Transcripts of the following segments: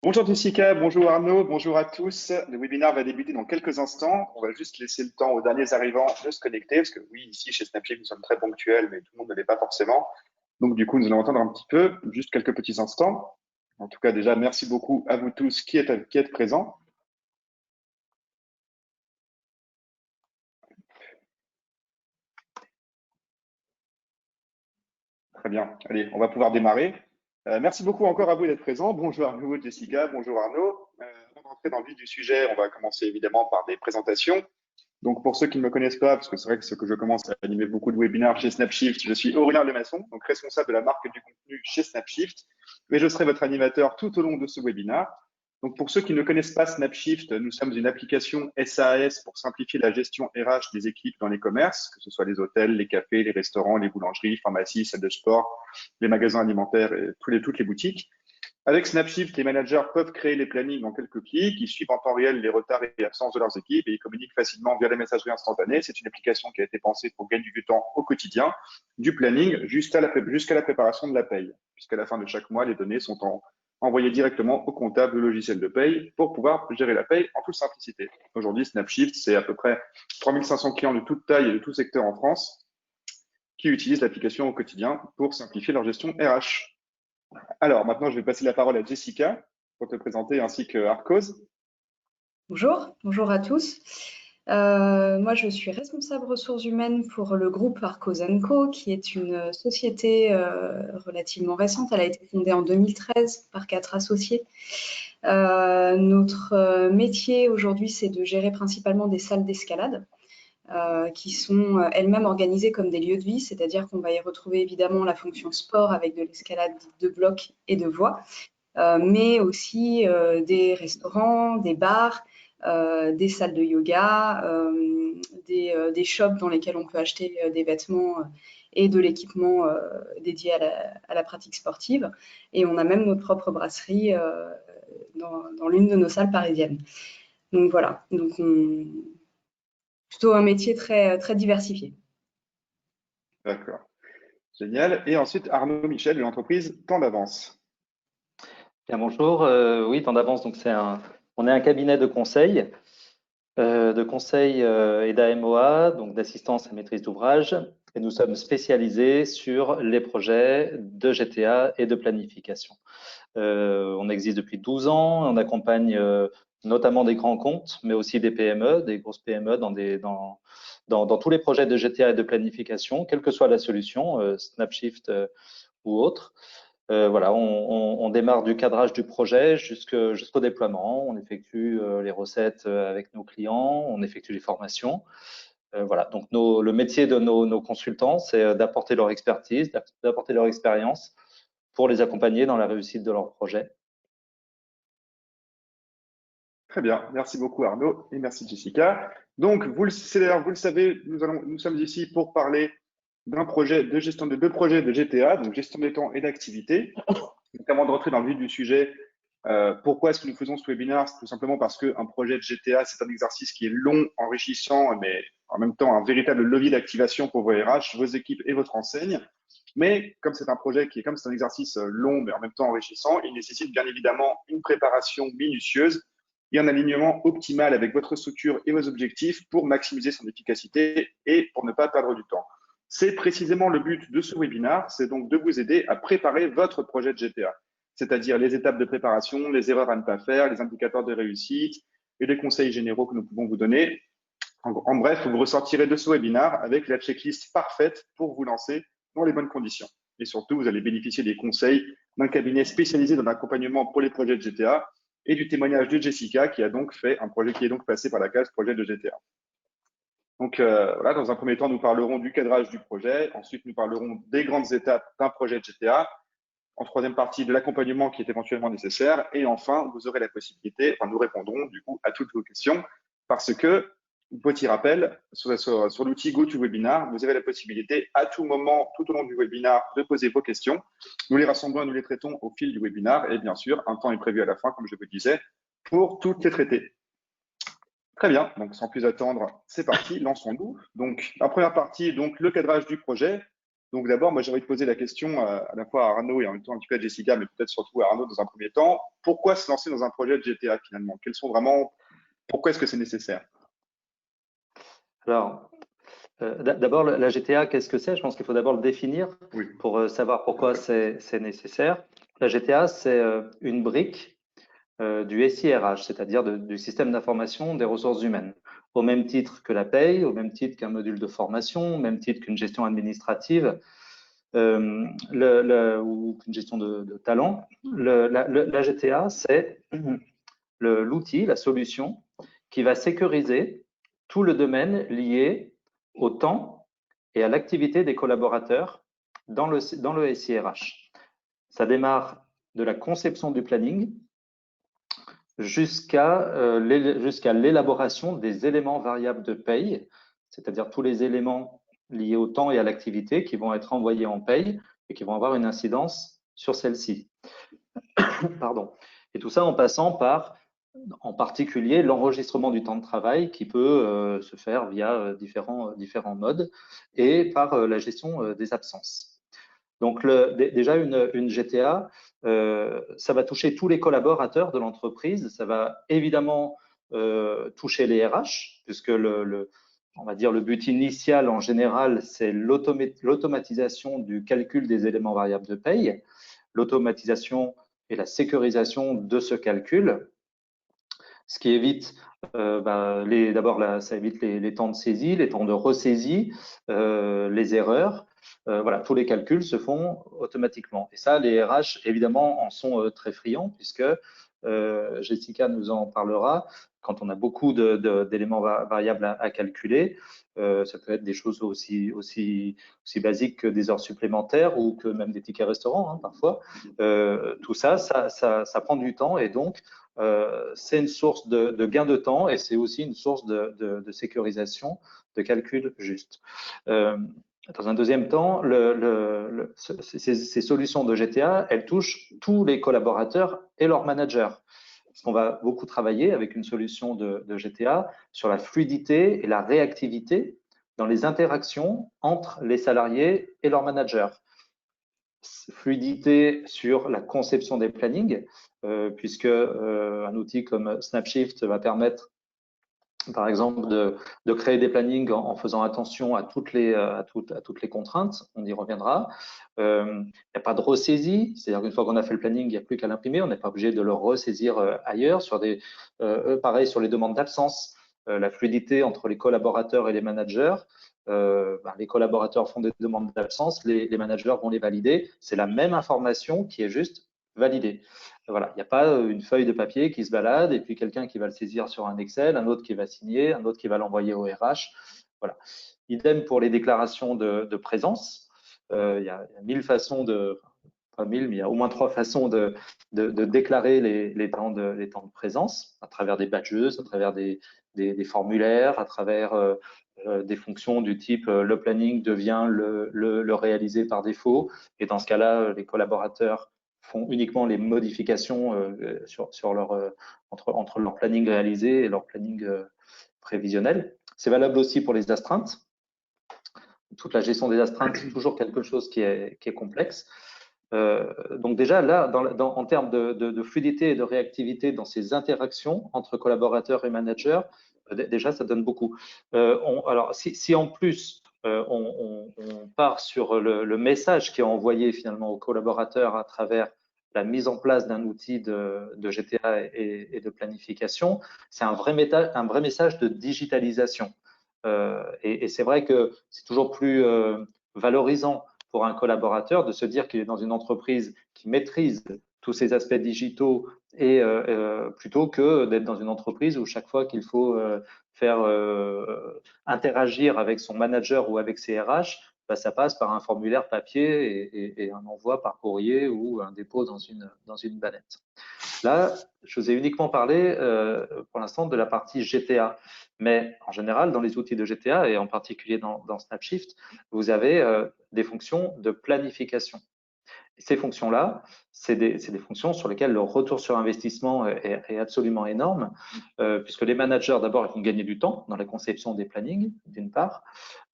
Bonjour Jessica, bonjour Arnaud, bonjour à tous. Le webinaire va débuter dans quelques instants. On va juste laisser le temps aux derniers arrivants de se connecter, parce que oui, ici chez Snapchat, nous sommes très ponctuels, mais tout le monde ne l'est pas forcément. Donc du coup, nous allons attendre un petit peu, juste quelques petits instants. En tout cas, déjà, merci beaucoup à vous tous qui êtes présents. Très bien. Allez, on va pouvoir démarrer. Merci beaucoup encore à vous d'être présents. Bonjour à vous Jessica, bonjour Arnaud. Avant de rentrer dans le vif du sujet, on va commencer évidemment par des présentations. Donc, pour ceux qui ne me connaissent pas, parce que c'est vrai que je commence à animer beaucoup de webinaires chez Snapshift, je suis Aurélien Lemasson, donc responsable de la marque du contenu chez Snapshift, mais je serai votre animateur tout au long de ce webinaire. Donc, pour ceux qui ne connaissent pas Snapshift, nous sommes une application SAS pour simplifier la gestion RH des équipes dans les commerces, que ce soit les hôtels, les cafés, les restaurants, les boulangeries, pharmacies, salles de sport, les magasins alimentaires et toutes les boutiques. Avec Snapshift, les managers peuvent créer les plannings en quelques clics, ils suivent en temps réel les retards et absences de leurs équipes et ils communiquent facilement via la messagerie instantanée. C'est une application qui a été pensée pour gagner du temps au quotidien, du planning jusqu'à la préparation de la paye, puisqu'à la fin de chaque mois, les données sont envoyées directement au comptable, le logiciel de paye, pour pouvoir gérer la paye en toute simplicité. Aujourd'hui, Snapshift, c'est à peu près 3500 clients de toute taille et de tout secteur en France qui utilisent l'application au quotidien pour simplifier leur gestion RH. Alors, maintenant, je vais passer la parole à Jessica pour te présenter ainsi que Arcos. Bonjour à tous. Moi, je suis responsable ressources humaines pour le groupe Arcos & Co, qui est une société relativement récente. Elle a été fondée en 2013 par 4 associés. Notre métier aujourd'hui, c'est de gérer principalement des salles d'escalade qui sont elles-mêmes organisées comme des lieux de vie, c'est-à-dire qu'on va y retrouver évidemment la fonction sport avec de l'escalade de blocs et de voies, mais aussi des restaurants, des bars, des salles de yoga, des shops dans lesquels on peut acheter des vêtements et de l'équipement dédié à la pratique sportive. Et on a même notre propre brasserie dans l'une de nos salles parisiennes. Donc voilà, plutôt un métier très diversifié. D'accord, génial. Et ensuite, Arnaud Michel de l'entreprise Temps d'Avance. Bien, bonjour. Oui, Temps d'Avance, donc on est un cabinet de conseil et d'AMOA, donc d'assistance à maîtrise d'ouvrage. Et nous sommes spécialisés sur les projets de GTA et de planification. On existe depuis 12 ans. On accompagne notamment des grands comptes, mais aussi des PME, des grosses PME dans tous les projets de GTA et de planification, quelle que soit la solution, Snapshift ou autre. Voilà, on démarre du cadrage du projet jusqu'au déploiement. On effectue les recettes avec nos clients, on effectue les formations. Voilà, donc le métier de nos consultants, c'est d'apporter leur expertise, d'apporter leur expérience pour les accompagner dans la réussite de leur projet. Très bien, merci beaucoup Arnaud et merci Jessica. Donc, vous le savez, nous sommes ici pour parler d'un projet de gestion de 2 projets de GTA, donc gestion des temps et d'activité. Donc, avant de rentrer dans le vif du sujet, pourquoi est-ce que nous faisons ce webinaire? C'est tout simplement parce qu'un projet de GTA, c'est un exercice qui est long, enrichissant, mais en même temps un véritable levier d'activation pour vos RH, vos équipes et votre enseigne. Mais comme c'est un projet comme c'est un exercice long, mais en même temps enrichissant, il nécessite bien évidemment une préparation minutieuse et un alignement optimal avec votre structure et vos objectifs pour maximiser son efficacité et pour ne pas perdre du temps. C'est précisément le but de ce webinaire, c'est donc de vous aider à préparer votre projet de GTA, c'est-à-dire les étapes de préparation, les erreurs à ne pas faire, les indicateurs de réussite et les conseils généraux que nous pouvons vous donner. En bref, vous ressortirez de ce webinaire avec la checklist parfaite pour vous lancer dans les bonnes conditions. Et surtout, vous allez bénéficier des conseils d'un cabinet spécialisé dans l'accompagnement pour les projets de GTA et du témoignage de Jessica qui a donc fait un projet qui est donc passé par la case projet de GTA. Donc voilà, dans un premier temps, nous parlerons du cadrage du projet. Ensuite, nous parlerons des grandes étapes d'un projet de GTA. En troisième partie, de l'accompagnement qui est éventuellement nécessaire. Et enfin, vous aurez la possibilité, nous répondrons du coup à toutes vos questions parce que, petit rappel, sur l'outil GoToWebinar, vous avez la possibilité à tout moment, tout au long du webinaire, de poser vos questions. Nous les rassemblons et nous les traitons au fil du webinaire. Et bien sûr, un temps est prévu à la fin, comme je vous disais, pour toutes les traiter. Très bien, donc sans plus attendre, c'est parti, lançons-nous. Donc, la première partie, donc le cadrage du projet. Donc d'abord, moi j'ai envie de poser la question à la fois à Arnaud et en même temps un petit peu à Jessica, mais peut-être surtout à Arnaud dans un premier temps. Pourquoi se lancer dans un projet de GTA finalement? Quels sont vraiment, pourquoi est-ce que c'est nécessaire? Alors, d'abord, la GTA, qu'est-ce que c'est? Je pense qu'il faut d'abord le définir Oui, pour savoir pourquoi c'est nécessaire. La GTA, c'est une brique du SIRH, c'est-à-dire du système d'information des ressources humaines. Au même titre que la paye, au même titre qu'un module de formation, au même titre qu'une gestion administrative ou qu'une gestion de talent. La GTA, c'est l'outil, la solution qui va sécuriser tout le domaine lié au temps et à l'activité des collaborateurs dans le SIRH. Ça démarre de la conception du planning jusqu'à l'élaboration des éléments variables de paye, c'est-à-dire tous les éléments liés au temps et à l'activité qui vont être envoyés en paye et qui vont avoir une incidence sur celle-ci. Pardon. Et tout ça en passant par, en particulier, l'enregistrement du temps de travail qui peut se faire via différents modes et par la gestion des absences. Donc, déjà, une GTA, ça va toucher tous les collaborateurs de l'entreprise. Ça va évidemment toucher les RH, puisque on va dire le but initial en général, c'est l'automatisation du calcul des éléments variables de paye, l'automatisation et la sécurisation de ce calcul, ce qui évite d'abord ça évite les temps de saisie, les temps de ressaisie, les erreurs. Voilà, tous les calculs se font automatiquement. Et ça, les RH, évidemment, en sont très friands, puisque Jessica nous en parlera. Quand on a beaucoup d'éléments variables à calculer, ça peut être des choses aussi basiques que des heures supplémentaires ou que même des tickets restaurants, hein, parfois. Tout ça prend du temps et donc, c'est une source de gain de temps et c'est aussi une source de sécurisation, de calcul juste. Dans un deuxième temps, ces solutions de GTA, elles touchent tous les collaborateurs et leurs managers. Parce qu'on va beaucoup travailler avec une solution de GTA sur la fluidité et la réactivité dans les interactions entre les salariés et leurs managers. Fluidité sur la conception des plannings, puisque un outil comme Snapshift va permettre, par exemple, de créer des plannings en faisant attention à toutes les contraintes. On y reviendra. Il n'y a pas de ressaisie, c'est-à-dire qu'une fois qu'on a fait le planning, il n'y a plus qu'à l'imprimer. On n'est pas obligé de le ressaisir ailleurs. Pareil sur les demandes d'absence, la fluidité entre les collaborateurs et les managers. Les collaborateurs font des demandes d'absence, les managers vont les valider. C'est la même information qui est juste validée. Voilà, il n'y a pas une feuille de papier qui se balade et puis quelqu'un qui va le saisir sur un Excel, un autre qui va signer, un autre qui va l'envoyer au RH. Voilà. Idem pour les déclarations de présence. Il y a 1000 façons pas 1000, mais il y a au moins 3 façons de déclarer les temps de présence, à travers des badges, à travers des formulaires, à travers des fonctions du type le planning devient le réalisé par défaut. Et dans ce cas-là, les collaborateurs font uniquement les modifications entre leur planning réalisé et leur planning prévisionnel. C'est valable aussi pour les astreintes. Toute la gestion des astreintes, c'est toujours quelque chose qui est complexe. Donc déjà, là, en termes de fluidité et de réactivité dans ces interactions entre collaborateurs et managers, déjà, ça donne beaucoup. Alors, si en plus, on part sur le message qui est envoyé finalement aux collaborateurs à travers la mise en place d'un outil de GTA et de planification, c'est un vrai message de digitalisation. Et c'est vrai que c'est toujours plus valorisant pour un collaborateur de se dire qu'il est dans une entreprise qui maîtrise tous ces aspects digitaux et plutôt que d'être dans une entreprise où chaque fois qu'il faut faire interagir avec son manager ou avec ses RH, ça passe par un formulaire papier et un envoi par courrier ou un dépôt dans une bannette. Là, je vous ai uniquement parlé pour l'instant de la partie GTA. Mais en général, dans les outils de GTA et en particulier dans Snapshift, vous avez des fonctions de planification. Ces fonctions-là, c'est des fonctions sur lesquelles le retour sur investissement est absolument énorme, puisque les managers, d'abord, ils vont gagner du temps dans la conception des plannings, d'une part.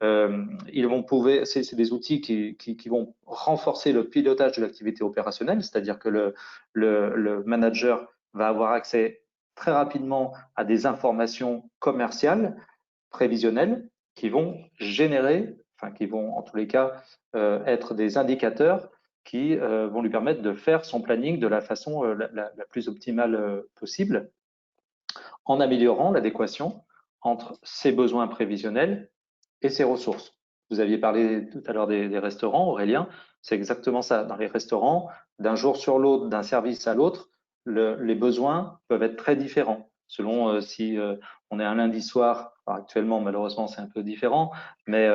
Ils vont pouvoir, c'est des outils qui vont renforcer le pilotage de l'activité opérationnelle, c'est-à-dire que le manager va avoir accès très rapidement à des informations commerciales, prévisionnelles, qui vont générer, enfin qui vont en tous les cas être des indicateurs qui vont lui permettre de faire son planning de la façon la plus optimale possible, en améliorant l'adéquation entre ses besoins prévisionnels et ses ressources. Vous aviez parlé tout à l'heure des restaurants, Aurélien, c'est exactement ça. Dans les restaurants, d'un jour sur l'autre, d'un service à l'autre, les besoins peuvent être très différents selon si on est un lundi soir. Alors actuellement, malheureusement, c'est un peu différent, mais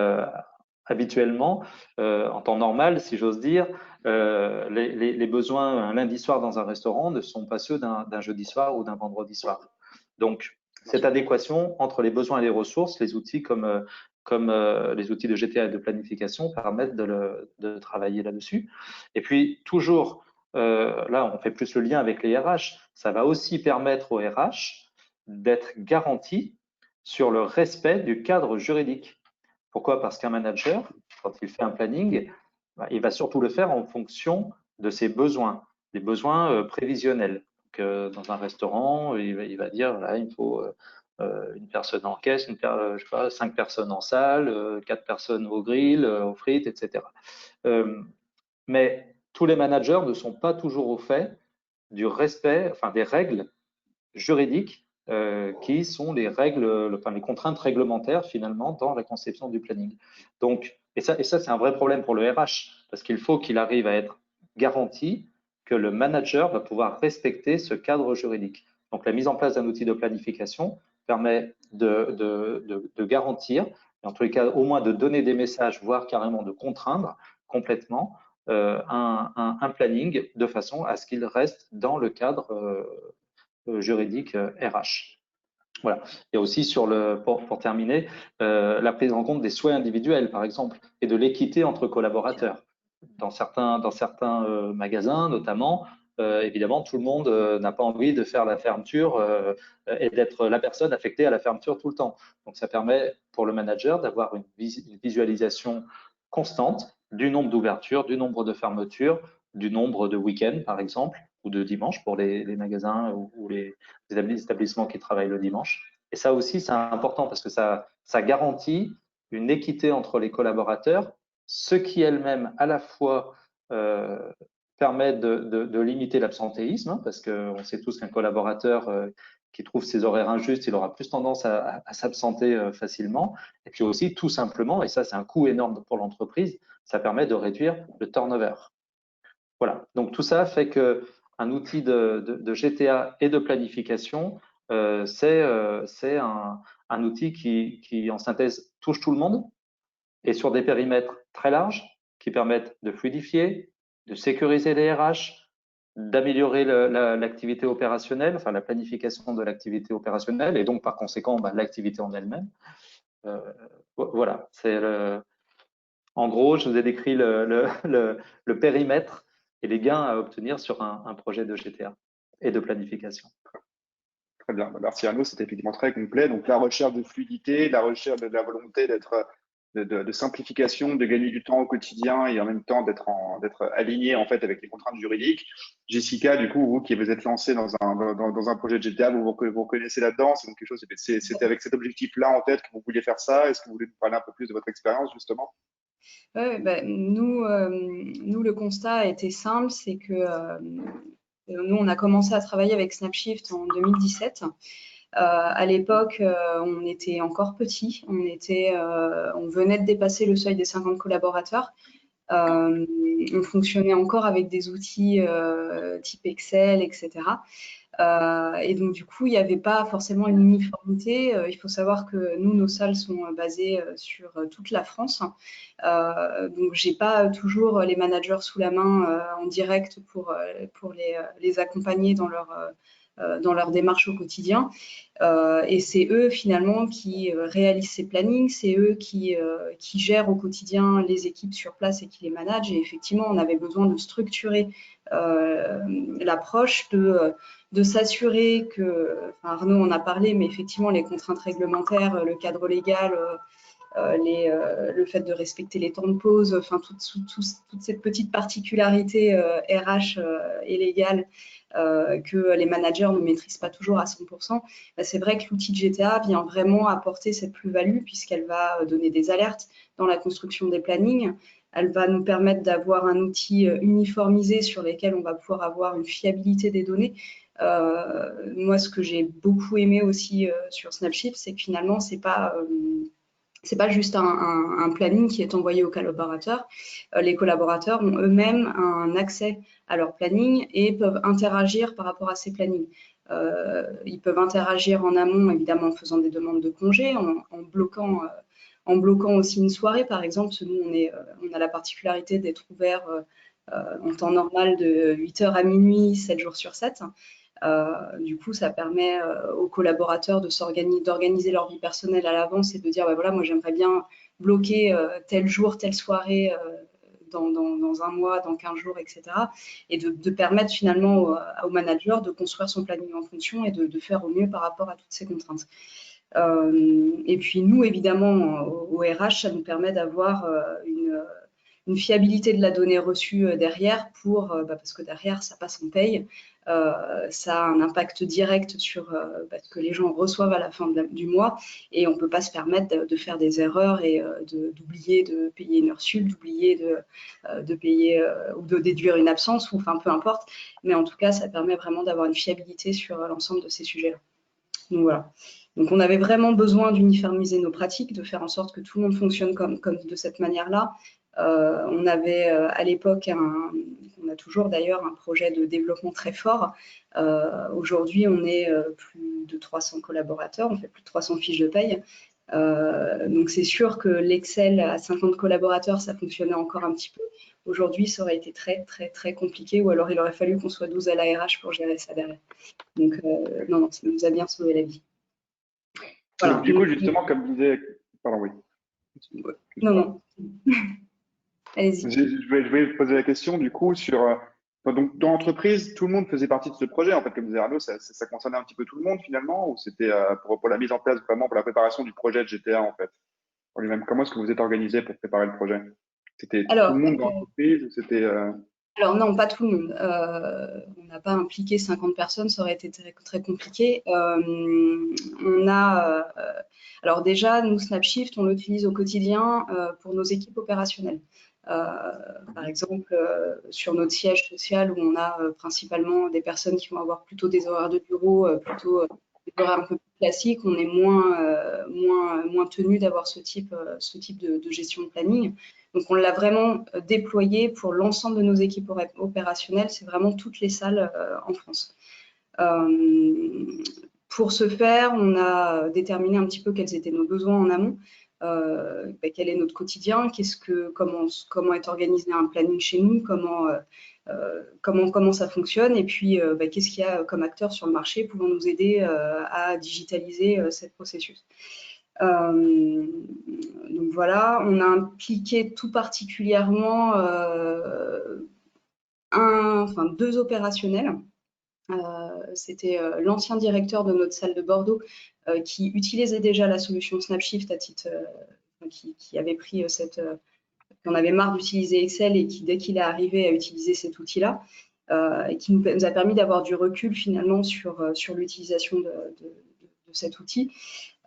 habituellement, en temps normal, si j'ose dire, les besoins un lundi soir dans un restaurant ne sont pas ceux d'un jeudi soir ou d'un vendredi soir. Donc, cette adéquation entre les besoins et les ressources, les outils comme les outils de GTA et de planification permettent de travailler là-dessus. Et puis, toujours, là, on fait plus le lien avec les RH, ça va aussi permettre aux RH d'être garantis sur le respect du cadre juridique. Pourquoi? Parce qu'un manager, quand il fait un planning, il va surtout le faire en fonction de ses besoins, les besoins prévisionnels. Donc, dans un restaurant, il va dire, là, il me faut une personne en caisse, je sais pas, 5 personnes en salle, 4 personnes au grill, aux frites, etc. Mais tous les managers ne sont pas toujours au fait du respect, enfin des règles juridiques qui sont les règles, enfin les contraintes réglementaires finalement dans la conception du planning. Donc, et ça c'est un vrai problème pour le RH parce qu'il faut qu'il arrive à être garanti que le manager va pouvoir respecter ce cadre juridique. Donc, la mise en place d'un outil de planification permet de garantir, et en tous les cas au moins de donner des messages, voire carrément de contraindre complètement un planning de façon à ce qu'il reste dans le cadre juridique RH. Voilà. Il y a aussi pour terminer, la prise en compte des souhaits individuels, par exemple, et de l'équité entre collaborateurs. Dans certains magasins, notamment, évidemment, tout le monde n'a pas envie de faire la fermeture et d'être la personne affectée à la fermeture tout le temps. Donc, ça permet pour le manager d'avoir une visualisation constante du nombre d'ouvertures, du nombre de fermetures, du nombre de week-ends, par exemple, ou de dimanche pour les magasins ou les établissements qui travaillent le dimanche. Et ça aussi, c'est important parce que ça garantit une équité entre les collaborateurs, ce qui elle-même, à la fois, permet de limiter l'absentéisme, hein, parce qu'on sait tous qu'un collaborateur qui trouve ses horaires injustes, il aura plus tendance à s'absenter facilement. Et puis aussi, tout simplement, et ça, c'est un coût énorme pour l'entreprise, ça permet de réduire le turnover. Voilà. Donc, tout ça fait qu'un outil de GTA et de planification, c'est un outil qui, en synthèse, touche tout le monde et sur des périmètres très larges qui permettent de fluidifier, de sécuriser les RH, d'améliorer l'activité opérationnelle, enfin la planification de l'activité opérationnelle et donc par conséquent l'activité en elle-même. Voilà, en gros, je vous ai décrit le périmètre et les gains à obtenir sur un projet de GTA et de planification. Très bien, merci Arnaud, c'était effectivement très complet. Donc la recherche de fluidité, la recherche de la volonté de simplification, de gagner du temps au quotidien et en même temps d'être aligné en fait avec les contraintes juridiques. Jessica, du coup, vous qui vous êtes lancée dans un projet de GTA, vous reconnaissez là-dedans, c'est donc quelque chose, c'était avec cet objectif-là en tête que vous vouliez faire ça. Est-ce que vous voulez nous parler un peu plus de votre expérience justement? Ouais, nous, le constat a été simple, c'est que nous, on a commencé à travailler avec Snapshift en 2017. À l'époque, on était encore petit, on venait de dépasser le seuil des 50 collaborateurs. On fonctionnait encore avec des outils type Excel, etc. Et donc, du coup, il n'y avait pas forcément une uniformité. Il faut savoir que nous, nos salles sont basées sur toute la France. Donc, j'ai pas toujours les managers sous la main en direct pour les accompagner dans dans leur démarche au quotidien. Et c'est eux finalement qui réalisent ces plannings, c'est eux qui gèrent au quotidien les équipes sur place et qui les managent. Et effectivement, on avait besoin de structurer l'approche, de s'assurer que, enfin, Arnaud en a parlé, mais effectivement les contraintes réglementaires, le cadre légal, le fait de respecter les temps de pause, enfin toute cette petite particularité RH et légale que les managers ne maîtrisent pas toujours à 100%, c'est vrai que l'outil de GTA vient vraiment apporter cette plus-value puisqu'elle va donner des alertes dans la construction des plannings. Elle va nous permettre d'avoir un outil uniformisé sur lequel on va pouvoir avoir une fiabilité des données. Moi, ce que j'ai beaucoup aimé aussi sur Snapshift, c'est que finalement, c'est pas juste un planning qui est envoyé aux collaborateurs. Les collaborateurs ont eux-mêmes un accès à leur planning et peuvent interagir par rapport à ces plannings. Ils peuvent interagir en amont, évidemment, en faisant des demandes de congés, en bloquant aussi une soirée, par exemple. Nous, on a la particularité d'être ouvert en temps normal de 8h à minuit, 7 jours sur 7. Du coup, ça permet aux collaborateurs d'organiser leur vie personnelle à l'avance et de dire, bah, voilà, moi j'aimerais bien bloquer tel jour, telle soirée dans un mois, dans 15 jours, etc. Et de permettre finalement au manager de construire son planning en fonction et de faire au mieux par rapport à toutes ces contraintes. Et puis nous, évidemment, au RH, ça nous permet d'avoir une fiabilité de la donnée reçue derrière parce que derrière, ça passe en paye. Ça a un impact direct sur ce que les gens reçoivent à la fin du mois et on ne peut pas se permettre de faire des erreurs et d'oublier de payer une heure sup, d'oublier de payer ou de déduire une absence, ou enfin peu importe. Mais en tout cas, ça permet vraiment d'avoir une fiabilité sur l'ensemble de ces sujets-là. Donc voilà. Donc on avait vraiment besoin d'uniformiser nos pratiques, de faire en sorte que tout le monde fonctionne comme de cette manière-là. On avait à l'époque, on a toujours d'ailleurs un projet de développement très fort. Aujourd'hui, on est plus de 300 collaborateurs, on fait plus de 300 fiches de paye. Donc c'est sûr que l'Excel à 50 collaborateurs, ça fonctionnait encore un petit peu. Aujourd'hui, ça aurait été très, très, très compliqué, ou alors il aurait fallu qu'on soit 12 à la RH pour gérer ça derrière. Donc non, ça nous a bien sauvé la vie. Voilà. Donc, du coup, justement, comme disait... Pardon, oui. Non. Allez-y. Je vais poser la question, du coup, sur... donc, dans l'entreprise, tout le monde faisait partie de ce projet. En fait, comme disait Arnaud, ça concernait un petit peu tout le monde, finalement, ou c'était pour la mise en place, vraiment, pour la préparation du projet de GTA, en fait, pour lui-même. Comment est-ce que vous êtes organisé pour préparer le projet? C'était tout le monde dans l'entreprise ou c'était... Alors non, pas tout le monde. On n'a pas impliqué 50 personnes, ça aurait été très, très compliqué. Alors déjà, nous, Snapshift, on l'utilise au quotidien pour nos équipes opérationnelles. Par exemple, sur notre siège social où on a principalement des personnes qui vont avoir plutôt des horaires de bureau, plutôt des horaires un peu plus classiques, on est moins tenu d'avoir ce type de gestion de planning. Donc, on l'a vraiment déployé pour l'ensemble de nos équipes opérationnelles. C'est vraiment toutes les salles en France. Pour ce faire, on a déterminé un petit peu quels étaient nos besoins en amont. Quel est notre quotidien, comment est organisé un planning chez nous, comment ça fonctionne, et puis qu'est-ce qu'il y a comme acteurs sur le marché pouvant nous aider à digitaliser ce processus. Donc voilà, on a impliqué tout particulièrement deux opérationnels. C'était l'ancien directeur de notre salle de Bordeaux qui utilisait déjà la solution Snapshift à titre, qui avait pris qu'on avait marre d'utiliser Excel et qui, dès qu'il est arrivé, a utilisé cet outil-là, et qui nous a permis d'avoir du recul finalement sur l'utilisation de cet outil.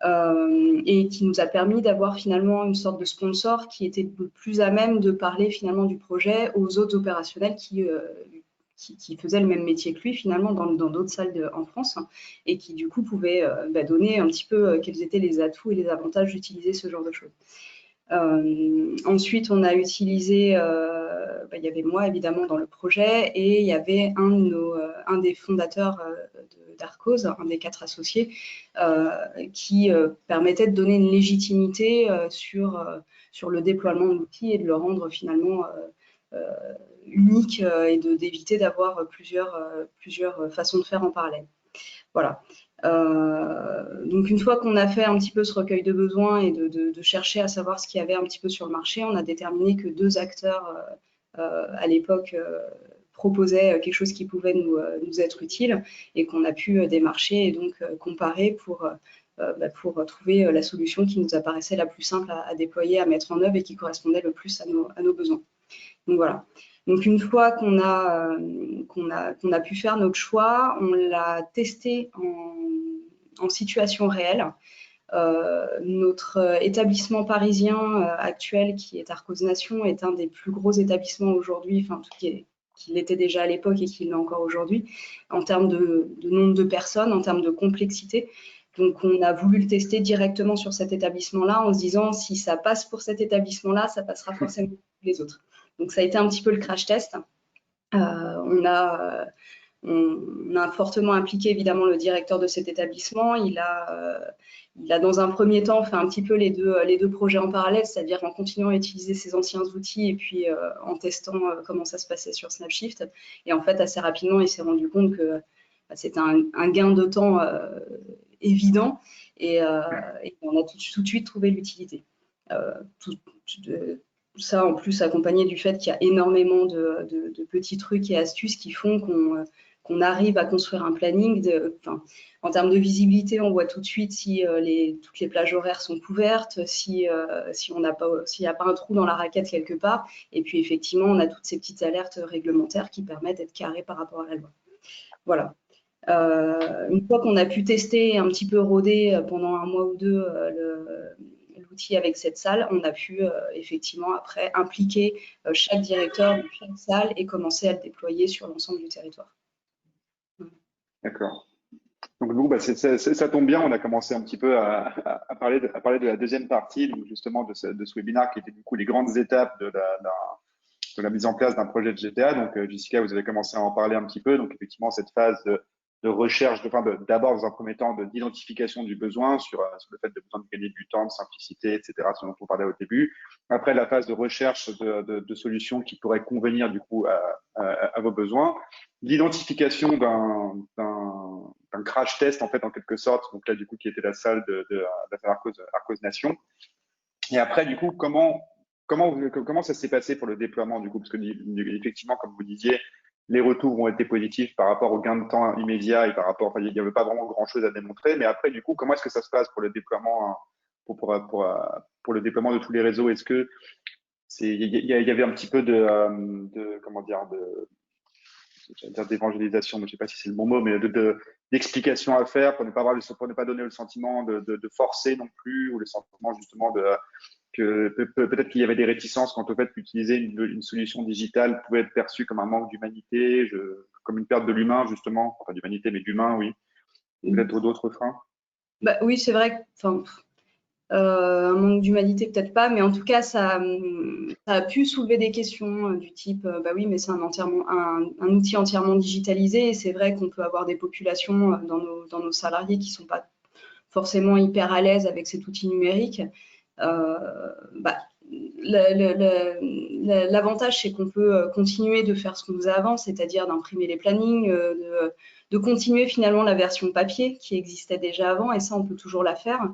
Et qui nous a permis d'avoir finalement une sorte de sponsor qui était plus à même de parler finalement du projet aux autres opérationnels qui faisaient le même métier que lui finalement dans d'autres salles en France, et qui du coup pouvaient donner un petit peu quels étaient les atouts et les avantages d'utiliser ce genre de choses. Ensuite, on a utilisé, il y avait moi évidemment dans le projet, et il y avait un des fondateurs d'Arcos, un des 4 associés, qui permettait de donner une légitimité sur le déploiement de l'outil et de le rendre finalement unique et d'éviter d'avoir plusieurs façons de faire en parallèle. Voilà. Donc une fois qu'on a fait un petit peu ce recueil de besoins et de chercher à savoir ce qu'il y avait un petit peu sur le marché, on a déterminé que 2 acteurs à l'époque proposaient quelque chose qui pouvait nous être utile et qu'on a pu démarcher et donc comparer pour trouver la solution qui nous apparaissait la plus simple à déployer, à mettre en œuvre et qui correspondait le plus à nos besoins. Donc voilà. Donc une fois qu'on a pu faire notre choix, on l'a testé en situation réelle. Notre établissement parisien actuel, qui est Arcos Nation, est un des plus gros établissements aujourd'hui, enfin qui l'était déjà à l'époque et qui l'est encore aujourd'hui, en termes de nombre de personnes, en termes de complexité. Donc, on a voulu le tester directement sur cet établissement-là en se disant si ça passe pour cet établissement-là, ça passera forcément pour les autres. Donc, ça a été un petit peu le crash test. On a fortement impliqué évidemment le directeur de cet établissement. Il a dans un premier temps fait un petit peu les deux projets en parallèle, c'est-à-dire en continuant à utiliser ses anciens outils et puis en testant comment ça se passait sur Snapshift. Et en fait, assez rapidement, il s'est rendu compte que c'était un gain de temps évident et on a tout de suite trouvé l'utilité. Tout ça en plus accompagné du fait qu'il y a énormément de petits trucs et astuces qui font qu'on arrive à construire un planning. En termes de visibilité, on voit tout de suite si toutes les plages horaires sont couvertes, s'il n'y a pas un trou dans la raquette quelque part. Et puis effectivement, on a toutes ces petites alertes réglementaires qui permettent d'être carré par rapport à la loi. Voilà. Une fois qu'on a pu tester un petit peu rôder pendant un mois ou deux l'outil avec cette salle, on a pu effectivement après impliquer chaque directeur de chaque salle et commencer à le déployer sur l'ensemble du territoire. D'accord. Donc, ça tombe bien, on a commencé un petit peu à parler de la deuxième partie, donc justement de ce webinaire qui était du coup les grandes étapes de la mise en place d'un projet de GTA. Donc, Jessica, vous avez commencé à en parler un petit peu. Donc, effectivement, cette phase de recherche, d'abord dans un premier temps d'identification du besoin sur le fait de besoin de gagner du temps, de simplicité, etc., ce dont on parlait au début. Après, la phase de recherche de solutions qui pourraient convenir du coup à vos besoins. L'identification d'un crash test en fait en quelque sorte, donc là du coup qui était la salle de la salle Arcos Nation. Et après du coup comment ça s'est passé pour le déploiement du coup, parce que effectivement comme vous disiez, les retours ont été positifs par rapport au gain de temps immédiat et par rapport, enfin, il n'y avait pas vraiment grand chose à démontrer, mais après du coup comment est-ce que ça se passe pour le déploiement pour le déploiement de tous les réseaux? Est-ce que il y avait un petit peu comment dire j'allais dire d'évangélisation, mais je ne sais pas si c'est le bon mot, mais d'explication à faire pour ne pas donner le sentiment de forcer non plus, ou le sentiment justement que peut-être qu'il y avait des réticences quant au fait qu'utiliser une solution digitale pouvait être perçue comme un manque d'humanité, comme une perte de l'humain justement, enfin d'humanité mais d'humain, oui. Peut-être d'autres freins. Bah, oui, c'est vrai que un manque d'humanité, peut-être pas, mais en tout cas, ça a pu soulever des questions du type bah oui, mais c'est un outil entièrement digitalisé, et c'est vrai qu'on peut avoir des populations dans nos salariés qui ne sont pas forcément hyper à l'aise avec cet outil numérique. L'avantage, c'est qu'on peut continuer de faire ce qu'on faisait avant, c'est-à-dire d'imprimer les plannings, de continuer finalement la version papier qui existait déjà avant, et ça, on peut toujours la faire.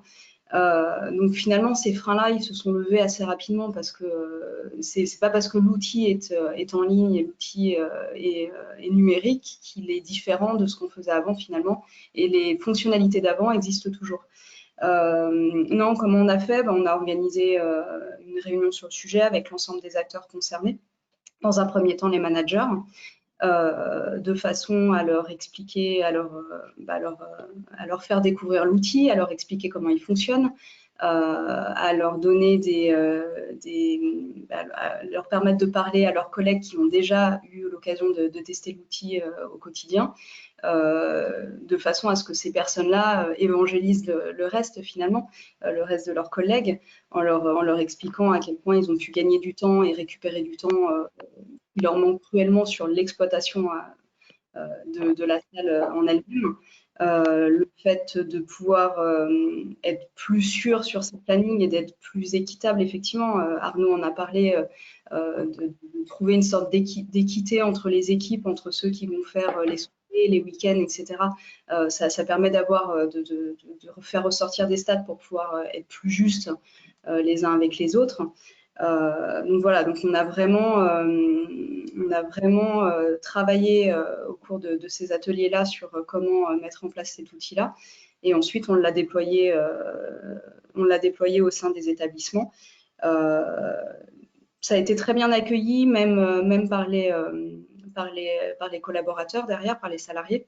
Donc finalement, ces freins-là, ils se sont levés assez rapidement parce que c'est pas parce que l'outil est en ligne et l'outil est numérique qu'il est différent de ce qu'on faisait avant finalement, et les fonctionnalités d'avant existent toujours. Non, comment on a fait? On a organisé une réunion sur le sujet avec l'ensemble des acteurs concernés. Dans un premier temps, les managers, de façon à leur expliquer, à leur faire découvrir l'outil, à leur expliquer comment il fonctionne, à leur donner à leur permettre de parler à leurs collègues qui ont déjà eu l'occasion de tester l'outil au quotidien, de façon à ce que ces personnes-là évangélisent le reste finalement, le reste de leurs collègues, en leur expliquant à quel point ils ont pu gagner du temps et récupérer du temps qui leur manque cruellement sur l'exploitation de la salle en elle-même. Le fait de pouvoir être plus sûr sur ses plannings et d'être plus équitable, effectivement, Arnaud en a parlé, de trouver une sorte d'équité entre les équipes, entre ceux qui vont faire les soirées les week-ends, etc. Ça permet d'avoir de faire ressortir des stats pour pouvoir être plus justes les uns avec les autres. Donc voilà, donc on a vraiment travaillé au cours de ces ateliers-là sur comment mettre en place cet outil-là. Et ensuite, on l'a déployé au sein des établissements. Ça a été très bien accueilli, même par les collaborateurs derrière, par les salariés.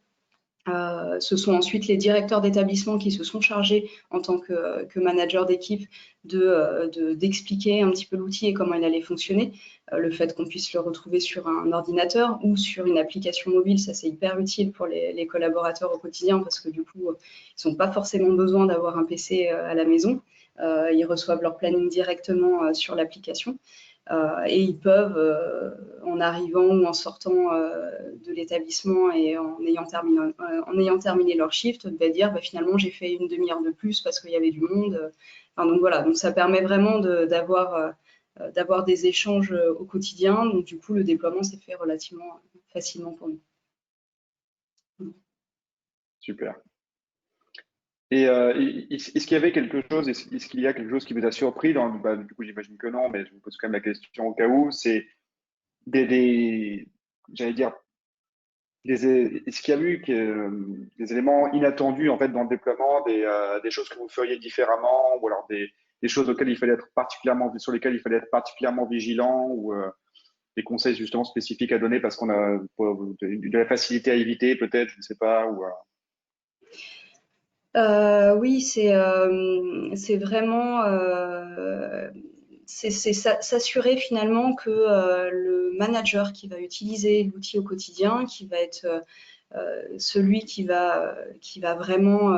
Ce sont ensuite les directeurs d'établissement qui se sont chargés en tant que manager d'équipe d'expliquer un petit peu l'outil et comment il allait fonctionner. Le fait qu'on puisse le retrouver sur un ordinateur ou sur une application mobile, ça c'est hyper utile pour les collaborateurs au quotidien parce que du coup, ils n'ont pas forcément besoin d'avoir un PC à la maison. Ils reçoivent leur planning directement sur l'application. Et ils peuvent, en arrivant ou en sortant de l'établissement et en ayant terminé leur shift, dire finalement j'ai fait une demi-heure de plus parce qu'il y avait du monde. Enfin, donc voilà, donc ça permet vraiment d'avoir des échanges au quotidien. Donc du coup, le déploiement s'est fait relativement facilement pour nous. Super. Et est-ce qu'il y avait quelque chose, est-ce qu'il y a quelque chose qui vous a surpris du coup, j'imagine que non, mais je vous pose quand même la question au cas où, c'est j'allais dire, est-ce qu'il y a eu des éléments inattendus en fait dans le déploiement, des choses que vous feriez différemment, ou alors des choses sur lesquelles il fallait être particulièrement vigilant, ou des conseils justement spécifiques à donner parce qu'on a de la facilité à éviter peut-être, je ne sais pas, ou Oui, c'est vraiment s'assurer finalement que le manager qui va utiliser l'outil au quotidien, qui va être celui qui va vraiment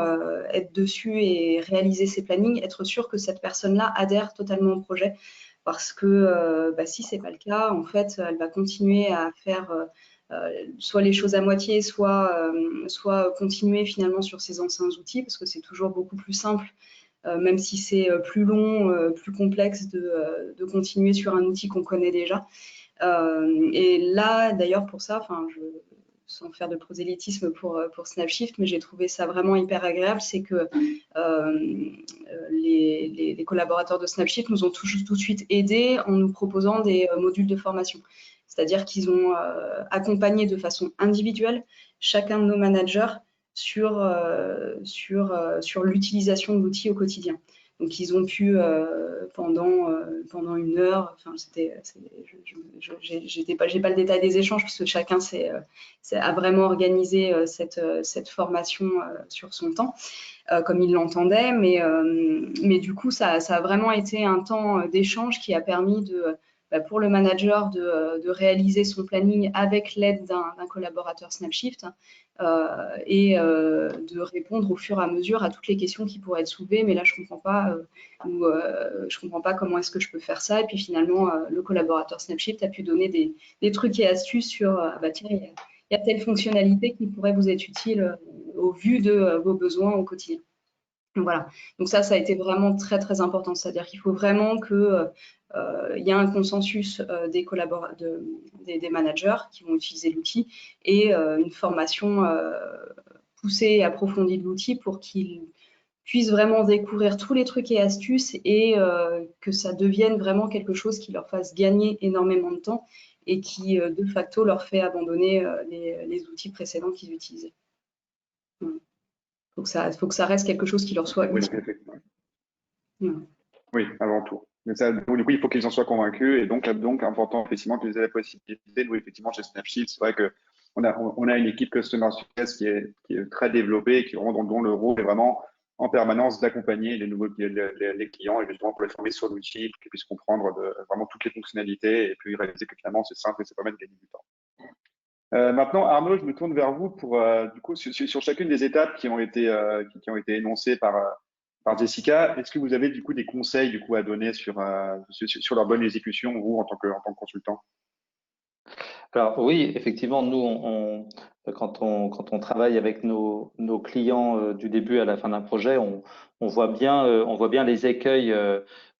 être dessus et réaliser ses plannings, être sûr que cette personne-là adhère totalement au projet. Parce que si c'est pas le cas, en fait, elle va continuer à faire soit les choses à moitié, soit continuer finalement sur ses anciens outils, parce que c'est toujours beaucoup plus simple, même si c'est plus long, plus complexe de continuer sur un outil qu'on connaît déjà. Et là, d'ailleurs, pour ça, sans faire de prosélytisme pour Snapshift, mais j'ai trouvé ça vraiment hyper agréable, c'est que les collaborateurs de Snapshift nous ont tout de suite aidés en nous proposant des modules de formation. C'est-à-dire qu'ils ont accompagné de façon individuelle chacun de nos managers sur l'utilisation de l'outil au quotidien. Donc, ils ont pu, pendant une heure, j'ai pas le détail des échanges, puisque chacun a vraiment organisé cette formation sur son temps, comme il l'entendait. Mais du coup, ça a vraiment été un temps d'échange qui a permis pour le manager de réaliser son planning avec l'aide d'un collaborateur Snapshift et de répondre au fur et à mesure à toutes les questions qui pourraient être soulevées. Mais là, je comprends pas comment est-ce que je peux faire ça. Et puis finalement, le collaborateur Snapshift a pu donner des trucs et astuces sur tiens, il y a telle fonctionnalité qui pourrait vous être utile au vu de vos besoins au quotidien. Donc voilà, donc ça a été vraiment très très important, c'est-à-dire qu'il faut vraiment que il y ait un consensus des managers qui vont utiliser l'outil et une formation poussée et approfondie de l'outil pour qu'ils puissent vraiment découvrir tous les trucs et astuces et que ça devienne vraiment quelque chose qui leur fasse gagner énormément de temps et qui de facto leur fait abandonner les outils précédents qu'ils utilisaient. Faut que ça reste quelque chose qui leur soit utile. Oui, avant tout. Mais ça, du coup, il faut qu'ils en soient convaincus. Et donc important, effectivement, qu'ils aient la possibilité. Nous, effectivement, chez Snapshift, c'est vrai que on a une équipe Customer Success qui est très développée, dont le rôle est vraiment en permanence d'accompagner les clients et justement pour les former sur l'outil, pour qu'ils puissent comprendre vraiment toutes les fonctionnalités et puis réaliser que finalement, c'est simple et ça permet de gagner du temps. Maintenant, Arnaud, je me tourne vers vous pour du coup sur chacune des étapes qui ont été énoncées par Jessica. Est-ce que vous avez du coup des conseils du coup à donner sur leur bonne exécution, vous en tant que consultant? Alors oui, effectivement, nous, quand on travaille avec nos clients du début à la fin d'un projet, on voit bien les écueils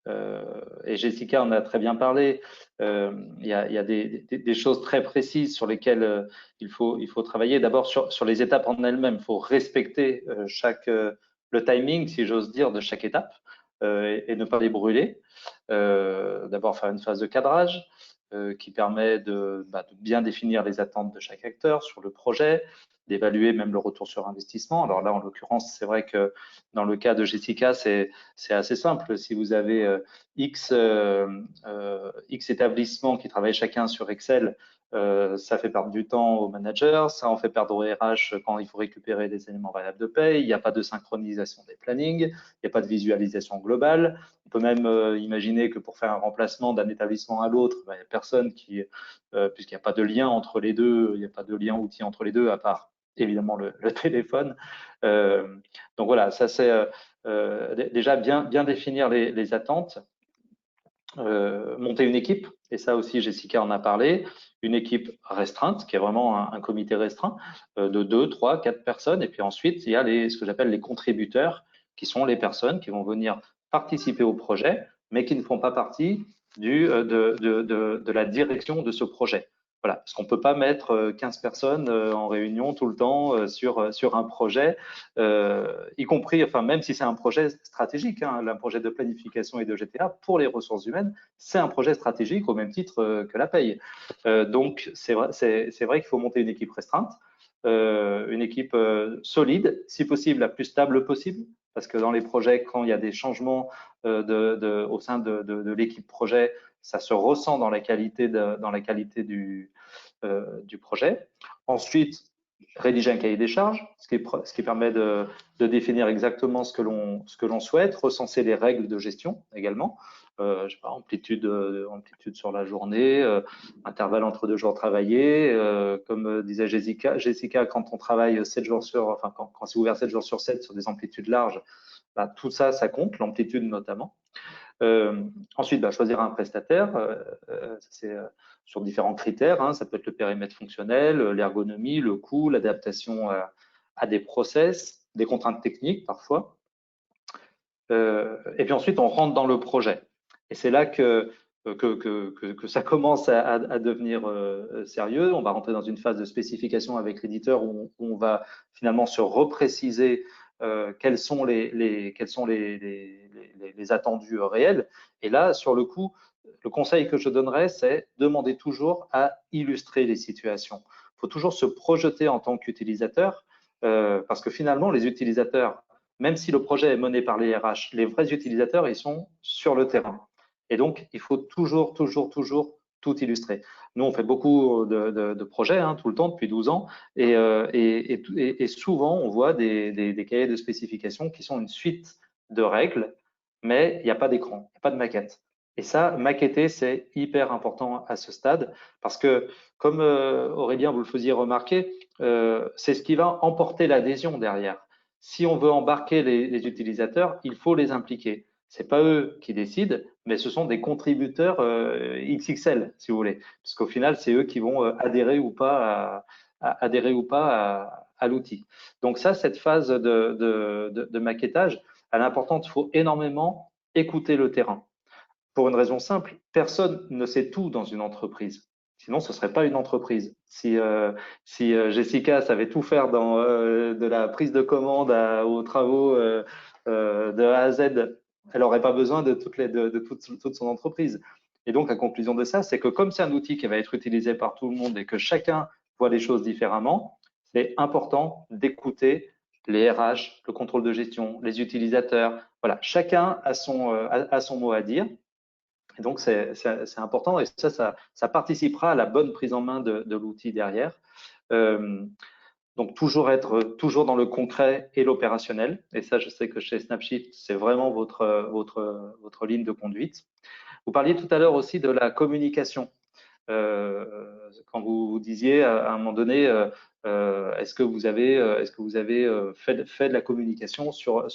et Jessica en a très bien parlé, il y a des choses très précises sur lesquelles il faut travailler. D'abord, sur les étapes en elles-mêmes, il faut respecter le timing, si j'ose dire, de chaque étape et ne pas les brûler. D'abord, faire une phase de cadrage qui permet de bien définir les attentes de chaque acteur sur le projet, d'évaluer même le retour sur investissement. Alors là, en l'occurrence, c'est vrai que dans le cas de Jessica, c'est assez simple. Si vous avez X établissements qui travaillent chacun sur Excel, ça fait perdre du temps aux managers, ça en fait perdre aux RH quand il faut récupérer des éléments variables de paye, il n'y a pas de synchronisation des plannings, il n'y a pas de visualisation globale. On peut même imaginer que pour faire un remplacement d'un établissement à l'autre, il n'y a personne puisqu'il n'y a pas de lien entre les deux, il n'y a pas de lien outil entre les deux, à part évidemment le téléphone. Donc voilà, ça c'est déjà bien définir les attentes. Monter une équipe, et ça aussi Jessica en a parlé, une équipe restreinte, qui est vraiment un comité restreint de 2, 3, 4 personnes, et puis ensuite il y a ce que j'appelle les contributeurs, qui sont les personnes qui vont venir participer au projet, mais qui ne font pas partie de la direction de ce projet. Voilà, parce qu'on ne peut pas mettre 15 personnes en réunion tout le temps sur un projet, y compris, enfin, même si c'est un projet stratégique, hein, un projet de planification et de GTA, pour les ressources humaines, c'est un projet stratégique au même titre que la paye. Donc, c'est vrai qu'il faut monter une équipe restreinte, une équipe solide, si possible la plus stable possible, parce que dans les projets, quand il y a des changements au sein de l'équipe projet, ça se ressent dans la qualité du projet. Ensuite, rédiger un cahier des charges, ce qui permet de définir exactement ce que l'on souhaite, recenser les règles de gestion également, je sais pas, amplitude sur la journée, intervalle entre 2 jours travaillés, comme disait Jessica, quand on travaille 7 jours quand c'est ouvert 7 jours sur 7 sur des amplitudes larges, tout ça, ça compte, l'amplitude notamment. Ensuite, choisir un prestataire, c'est sur différents critères, hein, ça peut être le périmètre fonctionnel, l'ergonomie, le coût, l'adaptation à des process, des contraintes techniques parfois. Et puis ensuite, on rentre dans le projet. Et c'est là que ça commence à devenir sérieux. On va rentrer dans une phase de spécification avec l'éditeur où on va finalement se repréciser quels sont les attendus réels. Et là, sur le coup, le conseil que je donnerais, c'est demander toujours à illustrer les situations. Il faut toujours se projeter en tant qu'utilisateur parce que finalement, les utilisateurs, même si le projet est mené par les RH, les vrais utilisateurs, ils sont sur le terrain. Et donc, il faut toujours tout illustrer. Nous, on fait beaucoup de projets hein, tout le temps, depuis 12 ans, et souvent, on voit des cahiers de spécifications qui sont une suite de règles, mais il n'y a pas d'écran, il n'y a pas de maquette. Et ça, maqueter, c'est hyper important à ce stade, parce que, comme Aurélien, vous le faisiez remarquer, c'est ce qui va emporter l'adhésion derrière. Si on veut embarquer les utilisateurs, il faut les impliquer. Ce n'est pas eux qui décident, mais ce sont des contributeurs XXL, si vous voulez. Parce qu'au final, c'est eux qui vont adhérer ou pas à l'outil. Donc ça, cette phase de maquettage, elle est importante. Il faut énormément écouter le terrain. Pour une raison simple, personne ne sait tout dans une entreprise. Sinon, ce ne serait pas une entreprise. Si Jessica savait tout faire de la prise de commande aux travaux de A à Z, elle n'aurait pas besoin de toute son entreprise. Et donc, la conclusion de ça, c'est que comme c'est un outil qui va être utilisé par tout le monde et que chacun voit les choses différemment, c'est important d'écouter les RH, le contrôle de gestion, les utilisateurs. Voilà, chacun a son mot à dire. Et donc, c'est important et ça participera à la bonne prise en main de l'outil derrière. Donc, toujours dans le concret et l'opérationnel. Et ça, je sais que chez Snapshift, c'est vraiment votre ligne de conduite. Vous parliez tout à l'heure aussi de la communication. Quand vous disiez à un moment donné, est-ce que vous avez fait de la communication sur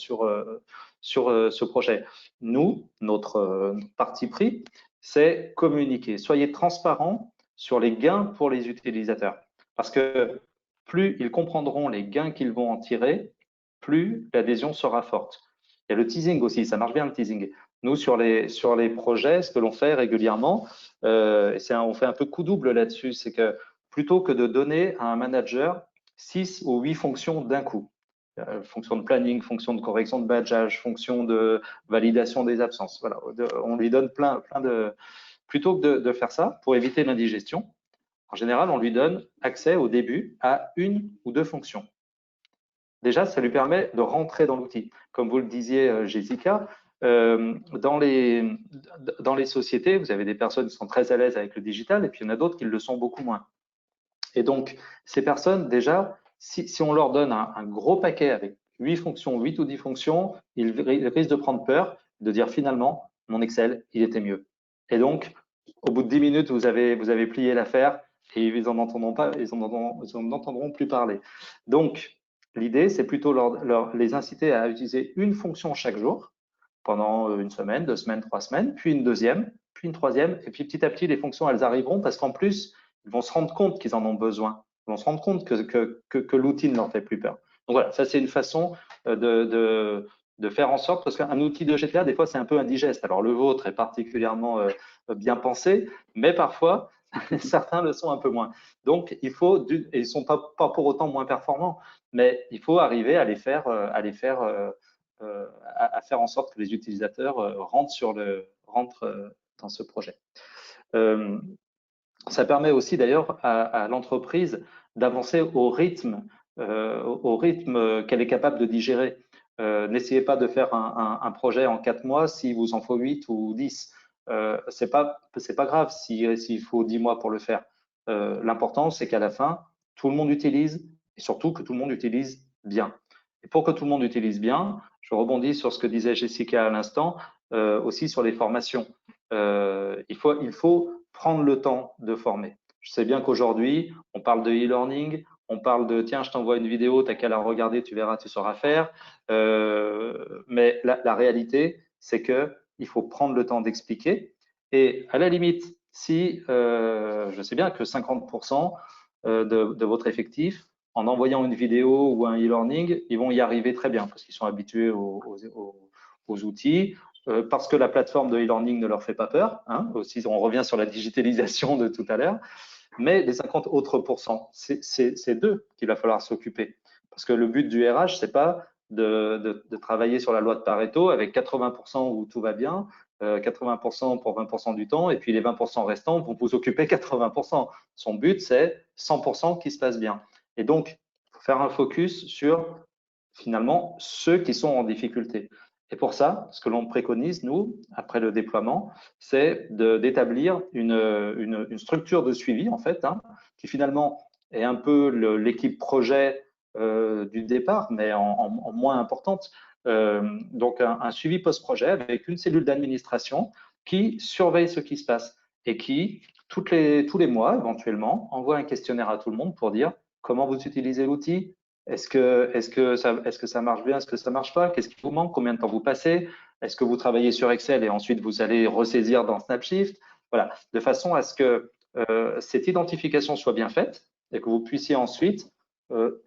ce projet? Nous, notre parti pris, c'est communiquer. Soyez transparent sur les gains pour les utilisateurs. Parce que plus ils comprendront les gains qu'ils vont en tirer, plus l'adhésion sera forte. Il y a le teasing aussi, ça marche bien le teasing. Nous, sur les projets, ce que l'on fait régulièrement, on fait un peu coup double là-dessus, c'est que plutôt que de donner à un manager 6 ou 8 fonctions d'un coup, fonction de planning, fonction de correction de badgeage, fonction de validation des absences, voilà, on lui donne plein de… Plutôt que de faire ça, pour éviter l'indigestion, en général, on lui donne accès au début à 1 ou 2 fonctions. Déjà, ça lui permet de rentrer dans l'outil. Comme vous le disiez, Jessica, dans les sociétés, vous avez des personnes qui sont très à l'aise avec le digital et puis il y en a d'autres qui le sont beaucoup moins. Et donc, ces personnes, déjà, si on leur donne un gros paquet avec 8 fonctions, 8 ou 10 fonctions, ils risquent de prendre peur, de dire finalement, mon Excel, il était mieux. Et donc, au bout de 10 minutes, vous avez plié l'affaire et ils n'en entendront plus parler. Donc, l'idée, c'est plutôt les inciter à utiliser une fonction chaque jour pendant une semaine, 2 semaines, 3 semaines, puis une deuxième, puis une troisième, et puis petit à petit, les fonctions, elles arriveront parce qu'en plus, ils vont se rendre compte qu'ils en ont besoin. Ils vont se rendre compte que l'outil ne leur fait plus peur. Donc voilà, ça c'est une façon de faire en sorte, parce qu'un outil de GTA, des fois, c'est un peu indigeste. Alors le vôtre est particulièrement bien pensé, mais parfois, certains le sont un peu moins. Donc, et ils ne sont pas pour autant moins performants, mais il faut arriver à faire en sorte que les utilisateurs rentrent dans ce projet. Ça permet aussi d'ailleurs à l'entreprise d'avancer au rythme qu'elle est capable de digérer. N'essayez pas de faire un projet en 4 mois s'il vous en faut 8 ou 10. C'est pas grave s'il faut 10 mois pour le faire. L'important, c'est qu'à la fin, tout le monde utilise et surtout que tout le monde utilise bien. Et pour que tout le monde utilise bien, je rebondis sur ce que disait Jessica à l'instant, aussi sur les formations. Il faut prendre le temps de former. Je sais bien qu'aujourd'hui, on parle de e-learning, on parle de tiens, je t'envoie une vidéo, t'as qu'à la regarder, tu verras, tu sauras faire. Mais la réalité, c'est que il faut prendre le temps d'expliquer. Et à la limite, si je sais bien que 50% de votre effectif, en envoyant une vidéo ou un e-learning, ils vont y arriver très bien parce qu'ils sont habitués aux outils, parce que la plateforme de e-learning ne leur fait pas peur. Hein, aussi, on revient sur la digitalisation de tout à l'heure. Mais les 50 autres pourcents, c'est d'eux qu'il va falloir s'occuper. Parce que le but du RH, c'est pas de travailler sur la loi de Pareto avec 80% où tout va bien, 80% pour 20% du temps, et puis les 20% restants vont vous occuper 80%. Son but, c'est 100% qui se passe bien. Et donc, il faut faire un focus sur finalement ceux qui sont en difficulté. Et pour ça, ce que l'on préconise, nous, après le déploiement, c'est d'établir une structure de suivi, en fait, hein, qui finalement est un peu l'équipe projet du départ, mais en moins importante. Donc, un suivi post-projet avec une cellule d'administration qui surveille ce qui se passe et qui, tous les mois, éventuellement, envoie un questionnaire à tout le monde pour dire comment vous utilisez l'outil, est-ce que ça marche bien? Est-ce que ça marche pas? Qu'est-ce qui vous manque? Combien de temps vous passez? Est-ce que vous travaillez sur Excel et ensuite vous allez ressaisir dans Snapshift? Voilà, de façon à ce que cette identification soit bien faite et que vous puissiez ensuite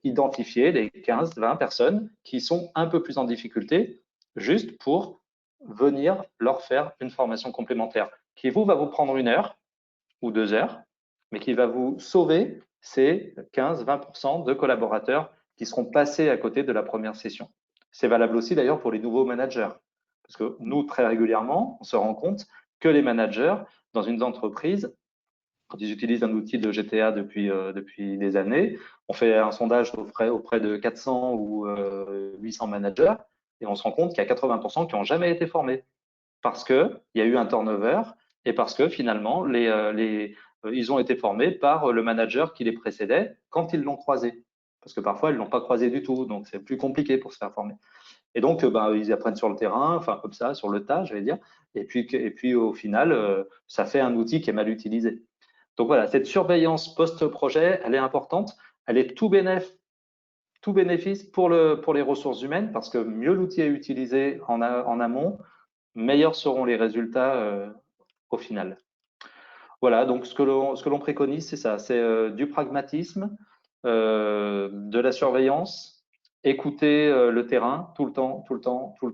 identifier les 15, 20 personnes qui sont un peu plus en difficulté, juste pour venir leur faire une formation complémentaire qui va vous prendre 1 heure ou 2 heures, mais qui va vous sauver ces 15-20% de collaborateurs qui seront passés à côté de la première session. C'est valable aussi d'ailleurs pour les nouveaux managers. Parce que nous, très régulièrement, on se rend compte que les managers dans une entreprise, quand ils utilisent un outil de GTA depuis des années, on fait un sondage auprès de 400 ou 800 managers et on se rend compte qu'il y a 80% qui n'ont jamais été formés parce qu'il y a eu un turnover et parce que finalement, ils ont été formés par le manager qui les précédait quand ils l'ont croisé. Parce que parfois, ils ne l'ont pas croisé du tout, donc c'est plus compliqué pour se faire former. Et donc, ils apprennent sur le terrain, enfin comme ça, sur le tas, je vais dire. Et puis au final, ça fait un outil qui est mal utilisé. Donc voilà, cette surveillance post-projet, elle est importante. Elle est tout bénéfice pour les ressources humaines parce que mieux l'outil est utilisé en amont, meilleurs seront les résultats au final. Voilà, donc ce que l'on préconise, c'est ça, c'est du pragmatisme, de la surveillance, écouter le terrain tout le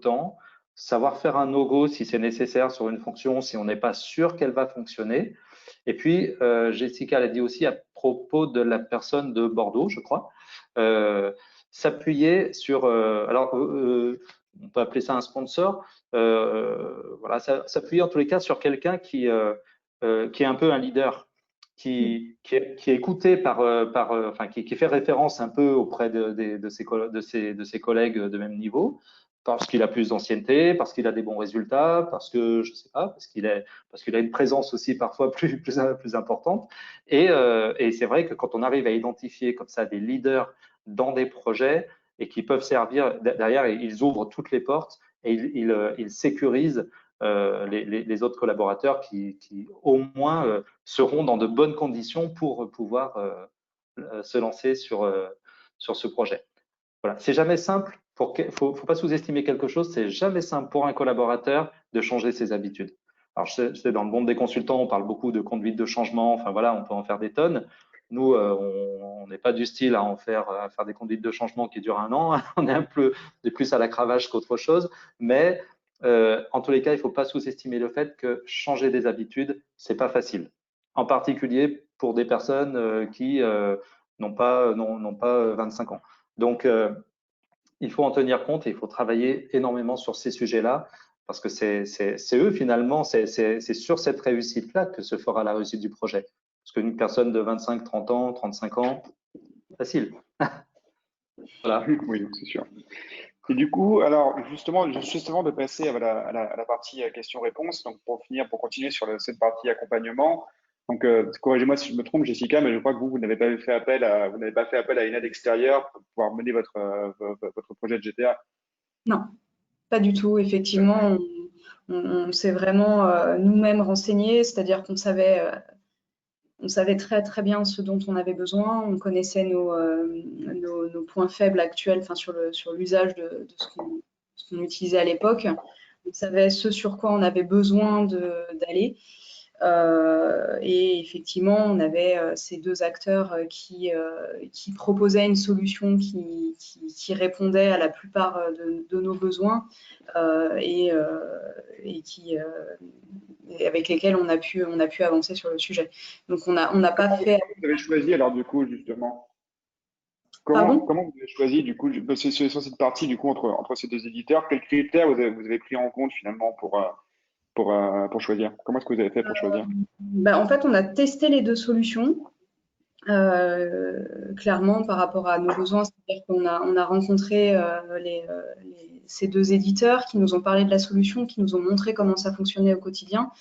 temps, savoir faire un no-go si c'est nécessaire sur une fonction, si on n'est pas sûr qu'elle va fonctionner. Et puis, Jessica l'a dit aussi à propos de la personne de Bordeaux, je crois, s'appuyer sur, on peut appeler ça un sponsor, voilà, s'appuyer en tous les cas sur quelqu'un qui est un peu un leader, qui est écouté enfin, qui fait référence un peu auprès de ses collègues de même niveau, parce qu'il a plus d'ancienneté, parce qu'il a des bons résultats, parce que, je sais pas, parce qu'il a une présence aussi parfois plus importante. Et c'est vrai que quand on arrive à identifier comme ça des leaders dans des projets et qui peuvent servir, derrière, ils ouvrent toutes les portes et ils sécurisent les autres collaborateurs qui au moins seront dans de bonnes conditions pour pouvoir se lancer sur ce projet. Voilà, c'est jamais simple. Faut pas sous-estimer quelque chose. C'est jamais simple pour un collaborateur de changer ses habitudes. Alors, je sais, dans le monde des consultants, on parle beaucoup de conduite de changement. Enfin voilà, on peut en faire des tonnes. Nous, on n'est pas du style à faire des conduites de changement qui durent 1 an. On est un peu plus à la cravache qu'autre chose. Mais en tous les cas, il ne faut pas sous-estimer le fait que changer des habitudes, c'est pas facile. En particulier pour des personnes qui n'ont pas 25 ans. Donc, il faut en tenir compte et il faut travailler énormément sur ces sujets-là parce que c'est eux finalement, c'est sur cette réussite-là que se fera la réussite du projet. Parce qu'une personne de 25, 30 ans, 35 ans, facile. Voilà. Oui, c'est sûr. Et du coup, alors justement, juste avant de passer à la partie questions-réponses, donc pour finir, pour continuer sur cette partie accompagnement, donc corrigez-moi si je me trompe, Jessica, mais je crois que vous n'avez pas fait appel à une aide extérieure pour pouvoir mener votre projet de GTA. Non, pas du tout. Effectivement, on s'est vraiment nous-mêmes renseignés, c'est-à-dire qu'on savait très très bien ce dont on avait besoin, on connaissait nos points faibles actuels, enfin sur l'usage de ce qu'on utilisait à l'époque. On savait ce sur quoi on avait besoin d'aller. Et effectivement, on avait ces deux acteurs qui proposaient une solution qui répondait à la plupart de nos besoins et avec lesquels on a pu avancer sur le sujet. Donc, on n'a pas fait. Comment vous avez choisi alors du coup justement? Pardon? Comment vous avez choisi du coup sur cette partie du coup entre ces deux éditeurs? Quels critères vous avez pris en compte finalement pour choisir? Comment est-ce que vous avez fait pour choisir? En fait, on a testé les deux solutions. Clairement par rapport à nos besoins, c'est-à-dire qu'on a rencontré ces deux éditeurs qui nous ont parlé de la solution, qui nous ont montré comment ça fonctionnait au quotidien.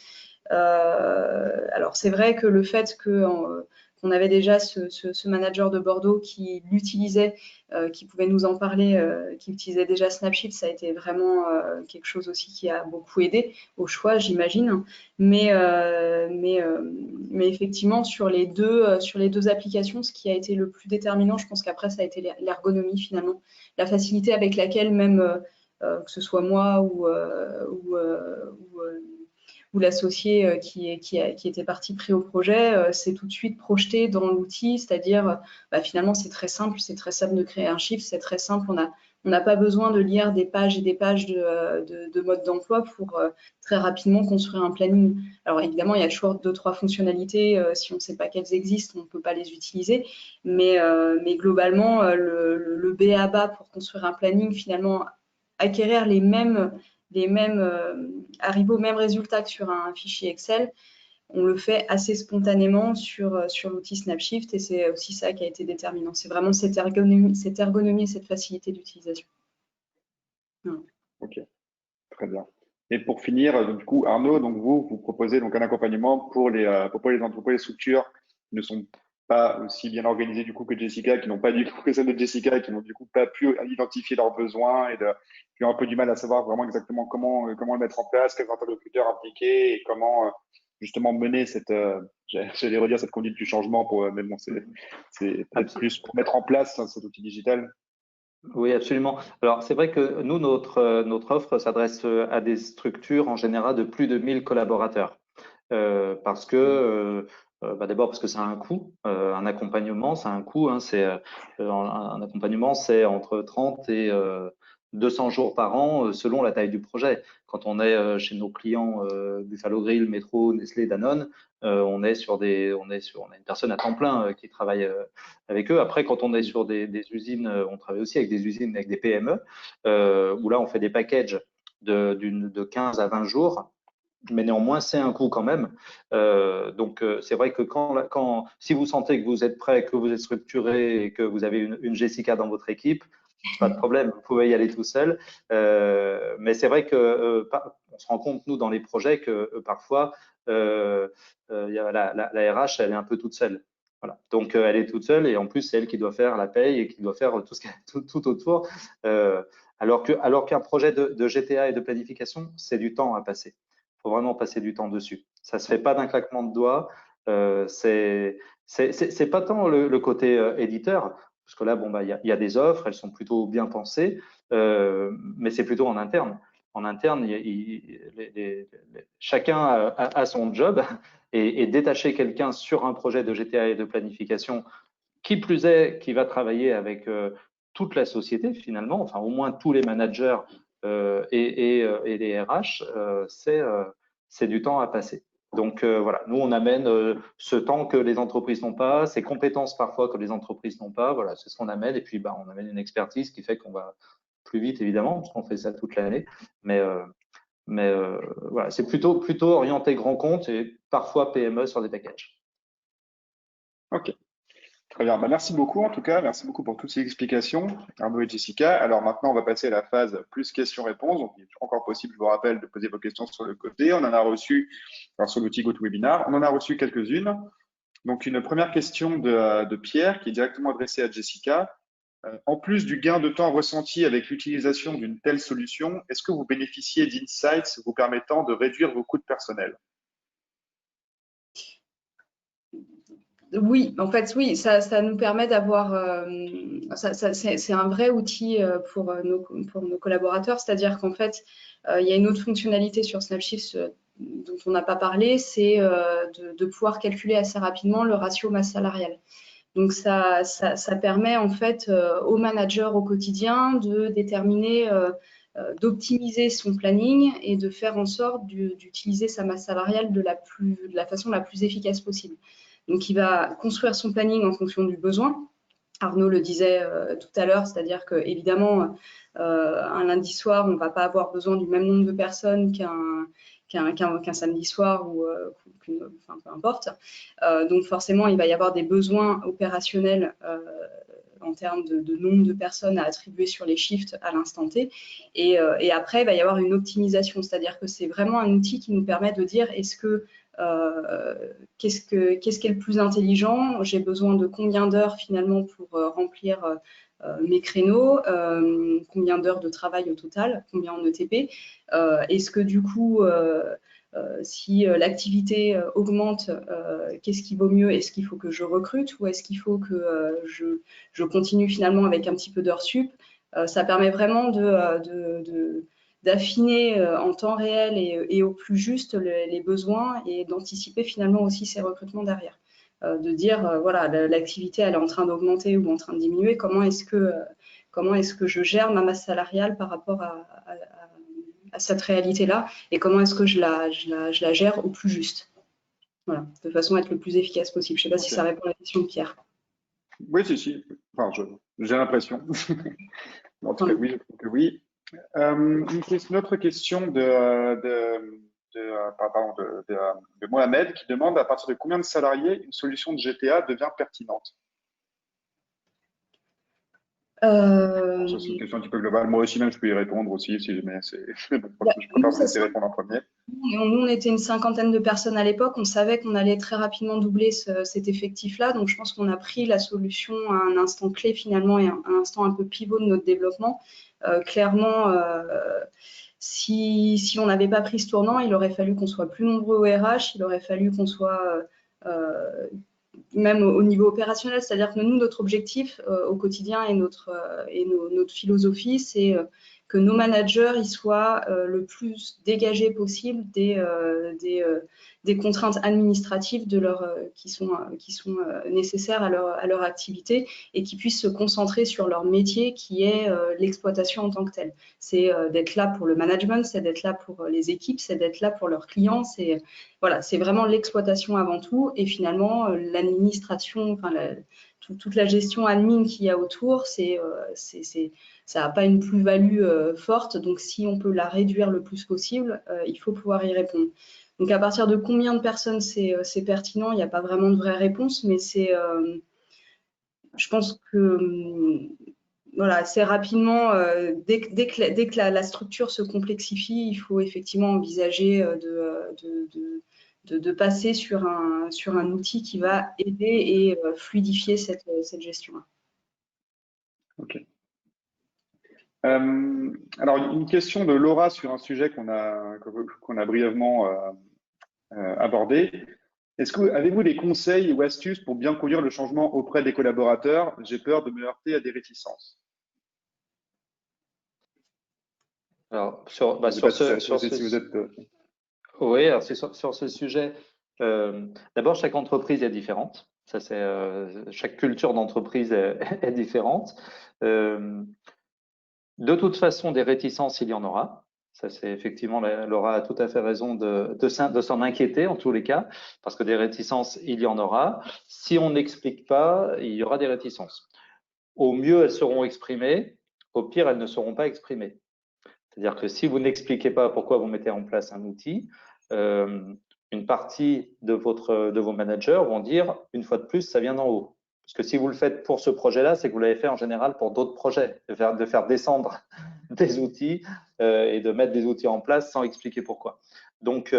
Alors c'est vrai que le fait qu'on avait déjà ce manager de Bordeaux qui l'utilisait, qui pouvait nous en parler, qui utilisait déjà Snapshift, ça a été vraiment quelque chose aussi qui a beaucoup aidé au choix, j'imagine. Mais effectivement, sur les deux applications, ce qui a été le plus déterminant, je pense qu'après, ça a été l'ergonomie finalement, la facilité avec laquelle même, que ce soit moi ou l'associé qui était parti pris au projet, s'est tout de suite projeté dans l'outil, c'est-à-dire finalement c'est très simple de créer un chiffre, c'est très simple, on n'a pas besoin de lire des pages et des pages de mode d'emploi pour très rapidement construire un planning. Alors évidemment, il y a toujours 2-3 fonctionnalités, si on ne sait pas qu'elles existent, on ne peut pas les utiliser, mais globalement, le B à bas pour construire un planning, finalement, acquérir arriver au même résultat que sur un fichier Excel, on le fait assez spontanément sur l'outil Snapshift et c'est aussi ça qui a été déterminant. C'est vraiment cette ergonomie et cette facilité d'utilisation. Voilà. Ok, très bien. Et pour finir, du coup, Arnaud, donc vous proposez donc un accompagnement pour les entreprises, les structures qui ne sont pas aussi bien organisées du coup que Jessica, qui n'ont pas du coup que celle de Jessica, et qui n'ont du coup pas pu identifier leurs besoins qui ont un peu du mal à savoir vraiment exactement comment le mettre en place, quels interlocuteurs impliquer et comment justement mener j'allais redire cette conduite du changement mais bon, c'est peut-être plus pour mettre en place cet outil digital. Oui, absolument. Alors, c'est vrai que nous, notre offre s'adresse à des structures en général de plus de 1000 collaborateurs. Parce que, d'abord parce que ça a un coût, un accompagnement, ça a un coût. Hein, un accompagnement, c'est entre 30 et 200 jours par an selon la taille du projet. Quand on est chez nos clients Buffalo Grill, Metro, Nestlé, Danone, on a une personne à temps plein qui travaille avec eux. Après, quand on est sur des usines, on travaille aussi avec des usines, avec des PME, où là, on fait des packages de 15 à 20 jours. Mais néanmoins, c'est un coût quand même. Donc, c'est vrai que si vous sentez que vous êtes prêt, que vous êtes structuré et que vous avez une Jessica dans votre équipe, pas de problème, vous pouvez y aller tout seul. Mais c'est vrai que on se rend compte, nous, dans les projets, que parfois, la RH, elle est un peu toute seule. Voilà. Donc, elle est toute seule et en plus, c'est elle qui doit faire la paye et qui doit faire tout autour. Alors qu'un projet de GTA et de planification, c'est du temps à passer. Il faut vraiment passer du temps dessus. Ça se fait pas d'un claquement de doigts. C'est pas tant le côté éditeur, parce que là, bon, bah, il y a des offres, elles sont plutôt bien pensées, mais c'est plutôt en interne. En interne, chacun a son job et détacher quelqu'un sur un projet de GTA et de planification, qui plus est, qui va travailler avec toute la société finalement, enfin au moins tous les managers et les RH, c'est du temps à passer. Donc voilà, nous on amène ce temps que les entreprises n'ont pas, ces compétences parfois que les entreprises n'ont pas, voilà, c'est ce qu'on amène. Et puis bah, on amène une expertise qui fait qu'on va plus vite évidemment, parce qu'on fait ça toute l'année. Mais voilà, c'est plutôt orienté grand compte et parfois PME sur des packages. Ok. Très bien, bah, merci beaucoup en tout cas, merci beaucoup pour toutes ces explications, Arnaud et Jessica. Alors maintenant, on va passer à la phase plus questions-réponses. Donc, il est encore possible, je vous rappelle, de poser vos questions sur le côté. On en a reçu, alors sur l'outil GoToWebinar, on en a reçu quelques-unes. Donc, une première question de Pierre qui est directement adressée à Jessica. En plus du gain de temps ressenti avec l'utilisation d'une telle solution, est-ce que vous bénéficiez d'insights vous permettant de réduire vos coûts de personnel? Oui, en fait, oui, ça nous permet d'avoir, c'est un vrai outil pour nos collaborateurs, c'est-à-dire qu'en fait, il y a une autre fonctionnalité sur Snapshift dont on n'a pas parlé, c'est de pouvoir calculer assez rapidement le ratio masse salariale. Donc, ça permet en fait au manager au quotidien de déterminer, d'optimiser son planning et de faire en sorte d'utiliser sa masse salariale de la façon la plus efficace possible. Donc, il va construire son planning en fonction du besoin. Arnaud le disait tout à l'heure, c'est-à-dire que évidemment, un lundi soir, on ne va pas avoir besoin du même nombre de personnes qu'un samedi soir ou enfin, peu importe. Donc forcément, il va y avoir des besoins opérationnels en termes de nombre de personnes à attribuer sur les shifts à l'instant T. Et après, il va y avoir une optimisation, c'est-à-dire que c'est vraiment un outil qui nous permet de dire est-ce que qu'est-ce qui est le plus intelligent? J'ai besoin de combien d'heures finalement pour remplir mes créneaux, combien d'heures de travail au total, combien en ETP. Est-ce que du coup, si l'activité augmente, qu'est-ce qui vaut mieux? Est-ce qu'il faut que je recrute ou est-ce qu'il faut que je continue finalement avec un petit peu d'heures sup? Ça permet vraiment d'affiner en temps réel et au plus juste les besoins et d'anticiper finalement aussi ces recrutements derrière. De dire, voilà, l'activité elle est en train d'augmenter ou en train de diminuer, comment est-ce que je gère ma masse salariale par rapport à cette réalité-là et comment est-ce que je la gère au plus juste. Voilà, de façon à être le plus efficace possible. Je ne sais pas si ça répond à la question de Pierre. Oui, si. Enfin, j'ai l'impression. En tout cas, oui, je trouve que oui. Une autre question de Mohamed qui demande à partir de combien de salariés une solution de GTA devient pertinente? Ça, c'est une question un petit peu globale. Moi aussi, même, je peux y répondre aussi, si jamais je préfère vous laisser répondre en premier. Nous, on était une cinquantaine de personnes à l'époque. On savait qu'on allait très rapidement doubler cet effectif-là. Donc, je pense qu'on a pris la solution à un instant clé finalement et un instant un peu pivot de notre développement. Clairement, si on n'avait pas pris ce tournant, il aurait fallu qu'on soit plus nombreux au RH. Il aurait fallu qu'on soit même au niveau opérationnel. C'est-à-dire que nous, notre objectif au quotidien et notre philosophie, c'est que nos managers ils soient le plus dégagés possible des des contraintes administratives qui sont nécessaires à leur activité et qui puissent se concentrer sur leur métier qui est l'exploitation en tant que telle. C'est d'être là pour le management, c'est d'être là pour les équipes, c'est d'être là pour leurs clients. Voilà, c'est vraiment l'exploitation avant tout et finalement l'administration, enfin toute la gestion admin qu'il y a autour, ça n'a pas une plus-value forte. Donc, si on peut la réduire le plus possible, il faut pouvoir y répondre. Donc, à partir de combien de personnes c'est pertinent, il n'y a pas vraiment de vraie réponse, mais je pense que voilà, assez rapidement, dès que la structure se complexifie, il faut effectivement envisager de passer sur un outil qui va aider et fluidifier cette gestion-là. Ok. Alors, une question de Laura sur un sujet qu'on a brièvement abordé. Avez-vous des conseils ou astuces pour bien conduire le changement auprès des collaborateurs? J'ai peur de me heurter à des réticences. Alors, oui, alors sur ce sujet, d'abord, chaque entreprise est différente. Ça, chaque culture d'entreprise est différente. De toute façon, des réticences, il y en aura. Ça, c'est effectivement, Laura a tout à fait raison de s'en inquiéter en tous les cas, parce que des réticences, il y en aura. Si on n'explique pas, il y aura des réticences. Au mieux, elles seront exprimées. Au pire, elles ne seront pas exprimées. C'est-à-dire que si vous n'expliquez pas pourquoi vous mettez en place un outil, une partie de vos managers vont dire, une fois de plus, ça vient d'en haut. Parce que si vous le faites pour ce projet-là, c'est que vous l'avez fait en général pour d'autres projets, de faire descendre des outils et de mettre des outils en place sans expliquer pourquoi. Donc,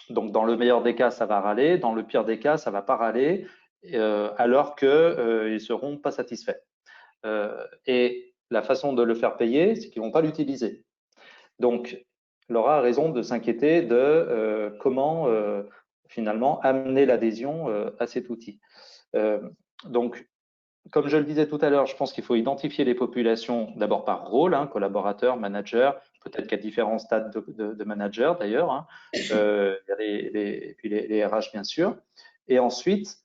dans le meilleur des cas, ça va râler. Dans le pire des cas, ça ne va pas râler, alors qu'ils ne seront pas satisfaits. Et la façon de le faire payer, c'est qu'ils ne vont pas l'utiliser. Donc, Laura a raison de s'inquiéter de comment finalement amener l'adhésion à cet outil. Donc, comme je le disais tout à l'heure, je pense qu'il faut identifier les populations d'abord par rôle, collaborateur, manager, peut-être qu'à différents stades de manager d'ailleurs, et puis les RH bien sûr. Et ensuite,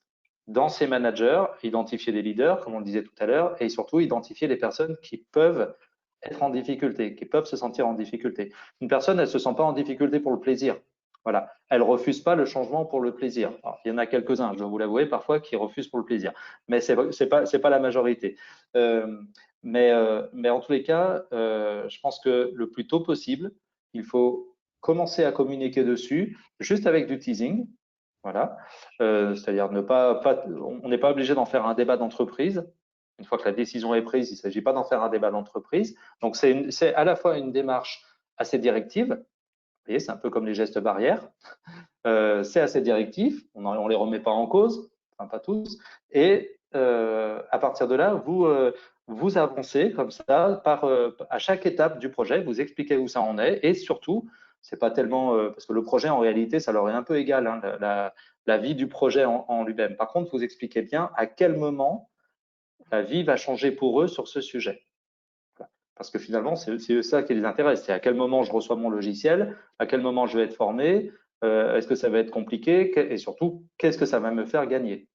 dans ces managers, identifier des leaders, comme on le disait tout à l'heure, et surtout identifier les personnes qui peuvent être en difficulté, qui peuvent se sentir en difficulté. Une personne, elle ne se sent pas en difficulté pour le plaisir. Voilà. Elle ne refuse pas le changement pour le plaisir. Alors, il y en a quelques-uns, je dois vous l'avouer, parfois, qui refusent pour le plaisir. Mais ce n'est pas la majorité. Mais en tous les cas, je pense que le plus tôt possible, il faut commencer à communiquer dessus, juste avec du teasing. Voilà. C'est-à-dire on n'est pas obligé d'en faire un débat d'entreprise. Une fois que la décision est prise, il ne s'agit pas d'en faire un débat d'entreprise. Donc, c'est à la fois une démarche assez directive. Vous voyez, c'est un peu comme les gestes barrières. C'est assez directif. On ne les remet pas en cause, enfin pas tous. Et à partir de là, vous avancez comme ça à chaque étape du projet. Vous expliquez où ça en est. Et surtout, c'est pas tellement parce que le projet en réalité, ça leur est un peu égal, la vie du projet en lui-même. Par contre, vous expliquez bien à quel moment la vie va changer pour eux sur ce sujet. Parce que finalement, c'est ça qui les intéresse. C'est à quel moment je reçois mon logiciel, à quel moment je vais être formé, est-ce que ça va être compliqué et surtout, qu'est-ce que ça va me faire gagner.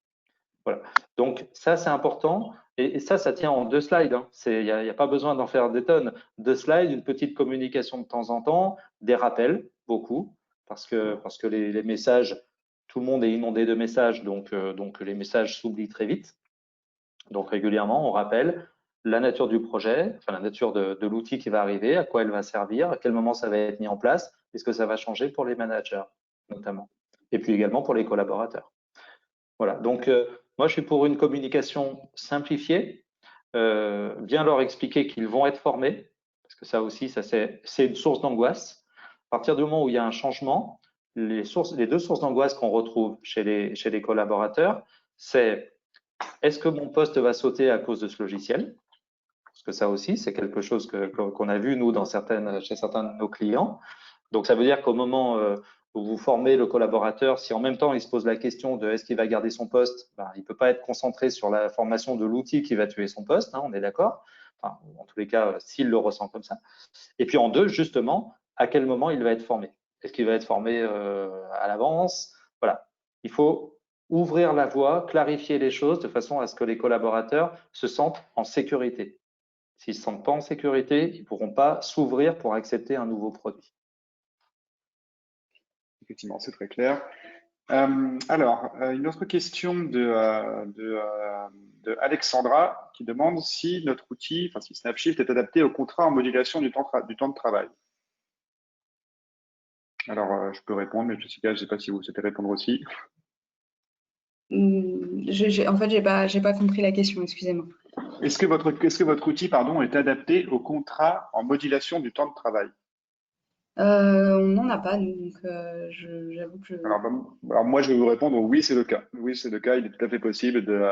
Voilà. Donc, ça, c'est important. Et ça tient en 2 slides. Il n'y a pas besoin d'en faire des tonnes. 2 slides, une petite communication de temps en temps, des rappels, beaucoup, parce que les messages, tout le monde est inondé de messages, donc les messages s'oublient très vite. Donc régulièrement, on rappelle la nature du projet, enfin la nature de l'outil qui va arriver, à quoi elle va servir, à quel moment ça va être mis en place, et ce que ça va changer pour les managers notamment, et puis également pour les collaborateurs. Voilà, donc moi je suis pour une communication simplifiée, bien leur expliquer qu'ils vont être formés, parce que ça aussi, c'est une source d'angoisse. À partir du moment où il y a un changement, les 2 sources d'angoisse qu'on retrouve chez les collaborateurs, c'est est-ce que mon poste va sauter à cause de ce logiciel? Parce que ça aussi, c'est quelque chose qu'on a vu, nous, chez certains de nos clients. Donc, ça veut dire qu'au moment où vous formez le collaborateur, si en même temps, il se pose la question de est-ce qu'il va garder son poste, il ne peut pas être concentré sur la formation de l'outil qui va tuer son poste, on est d'accord. Enfin, en tous les cas, s'il le ressent comme ça. Et puis, en 2, justement, à quel moment il va être formé? Est-ce qu'il va être formé à l'avance? Voilà. Il faut ouvrir la voie, clarifier les choses de façon à ce que les collaborateurs se sentent en sécurité. S'ils ne se sentent pas en sécurité, ils ne pourront pas s'ouvrir pour accepter un nouveau produit. Effectivement, c'est très clair. Une autre question de Alexandra qui demande si notre outil, enfin si Snapshift est adapté au contrat en modulation du temps de travail. Alors, je peux répondre, mais Jessica, je ne sais pas si vous souhaitez répondre aussi. En fait, j'ai pas compris la question, excusez-moi. Est-ce que votre outil, pardon, est adapté au contrat en modulation du temps de travail? On n'en a pas, nous, donc j'avoue que Alors moi, je vais vous répondre oui, c'est le cas. Oui, c'est le cas. Il est tout à fait possible de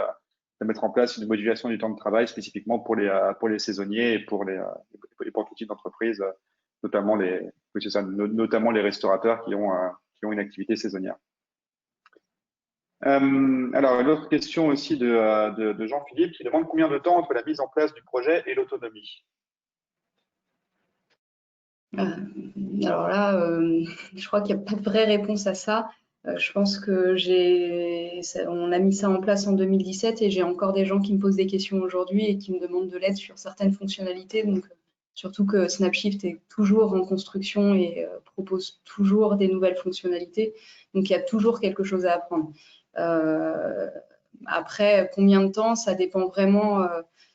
mettre en place une modulation du temps de travail spécifiquement pour les saisonniers et pour tout type d'entreprise, notamment notamment les restaurateurs qui ont une activité saisonnière. Alors, une autre question aussi de Jean-Philippe qui demande combien de temps entre la mise en place du projet et l'autonomie? alors là, je crois qu'il n'y a pas de vraie réponse à ça. Je pense que on a mis ça en place en 2017 et j'ai encore des gens qui me posent des questions aujourd'hui et qui me demandent de l'aide sur certaines fonctionnalités. Donc, surtout que Snapshift est toujours en construction et propose toujours des nouvelles fonctionnalités. Donc, il y a toujours quelque chose à apprendre. Après, combien de temps, ça dépend vraiment.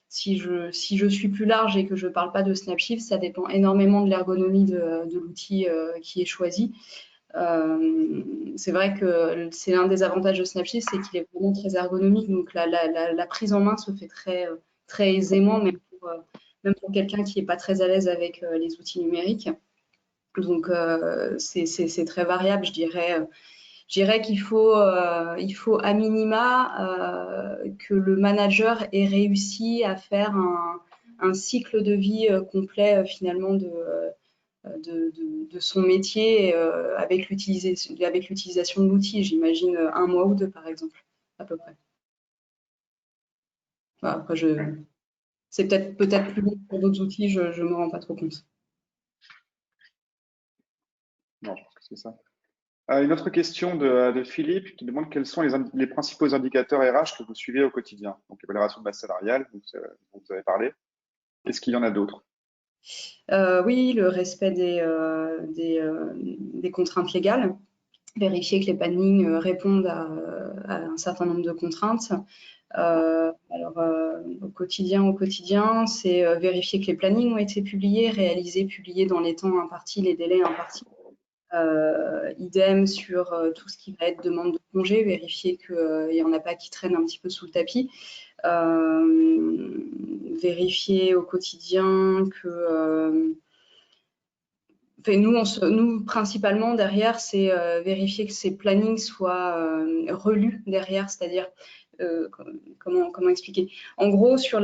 Si je suis plus large et que je ne parle pas de Snapshift, ça dépend énormément de l'ergonomie de l'outil qui est choisi. C'est vrai que c'est l'un des avantages de Snapshift, c'est qu'il est vraiment très ergonomique. Donc, la prise en main se fait très aisément, même pour quelqu'un qui n'est pas très à l'aise avec les outils numériques. Donc, c'est très variable, je dirais. Je dirais qu'il faut à minima que le manager ait réussi à faire un cycle de vie complet finalement de son métier avec l'utilisation de l'outil. J'imagine 1 mois ou 2 par exemple, à peu près. Voilà, après, c'est peut-être plus long pour d'autres outils, je ne me rends pas trop compte. Non, je pense que c'est ça. Une autre question de Philippe qui demande quels sont les principaux indicateurs RH que vous suivez au quotidien. Donc, l'évaluation de masse salariale, dont vous avez parlé. Est-ce qu'il y en a d'autres? Oui, le respect des contraintes légales, vérifier que les plannings répondent à un certain nombre de contraintes. Au quotidien, c'est vérifier que les plannings ont été publiés, publiés dans les temps impartis, les délais impartis. Idem sur tout ce qui va être demande de congé, vérifier qu'il n'y en a pas qui traînent un petit peu sous le tapis. Vérifier au quotidien que nous, principalement, derrière, c'est vérifier que ces plannings soient relus derrière, c'est-à-dire, comment expliquer? En gros, sur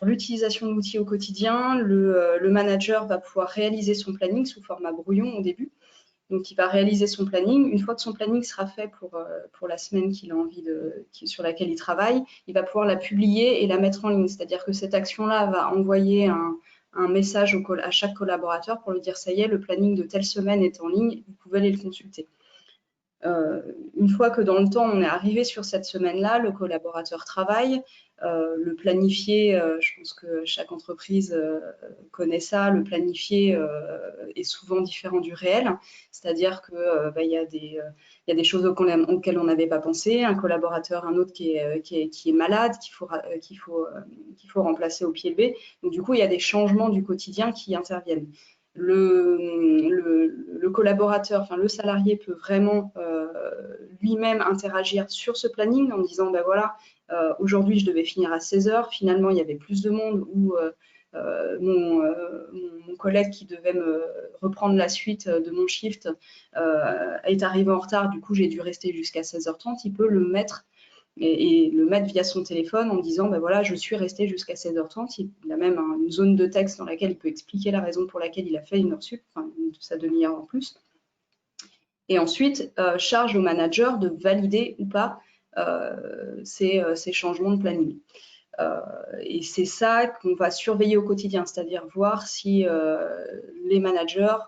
l'utilisation de l'outil au quotidien, le manager va pouvoir réaliser son planning sous format brouillon au début. Donc, il va réaliser son planning. Une fois que son planning sera fait pour la semaine qu'il a envie sur laquelle il travaille, il va pouvoir la publier et la mettre en ligne. C'est-à-dire que cette action-là va envoyer un message à chaque collaborateur pour lui dire « ça y est, le planning de telle semaine est en ligne, vous pouvez aller le consulter ». Une fois que dans le temps, on est arrivé sur cette semaine-là, le collaborateur travaille, le planifier, je pense que chaque entreprise connaît ça, le planifier est souvent différent du réel, c'est-à-dire qu'il y a des choses auxquelles on n'avait pas pensé, un collaborateur, un autre qui est malade, qu'il faut remplacer au pied levé. Donc du coup, il y a des changements du quotidien qui interviennent. Le collaborateur, enfin le salarié peut vraiment lui-même interagir sur ce planning en disant ben voilà, aujourd'hui je devais finir à 16h, finalement il y avait plus de monde ou mon collègue qui devait me reprendre la suite de mon shift est arrivé en retard, du coup j'ai dû rester jusqu'à 16h30, il peut le mettre et le mettre via son téléphone en disant ben voilà, je suis resté jusqu'à 16h30. Il a même une zone de texte dans laquelle il peut expliquer la raison pour laquelle il a fait une heure sup, enfin sa demi-heure en plus. Et ensuite, charge au manager de valider ou pas ces changements de planning. Et c'est ça qu'on va surveiller au quotidien, c'est-à-dire voir si les managers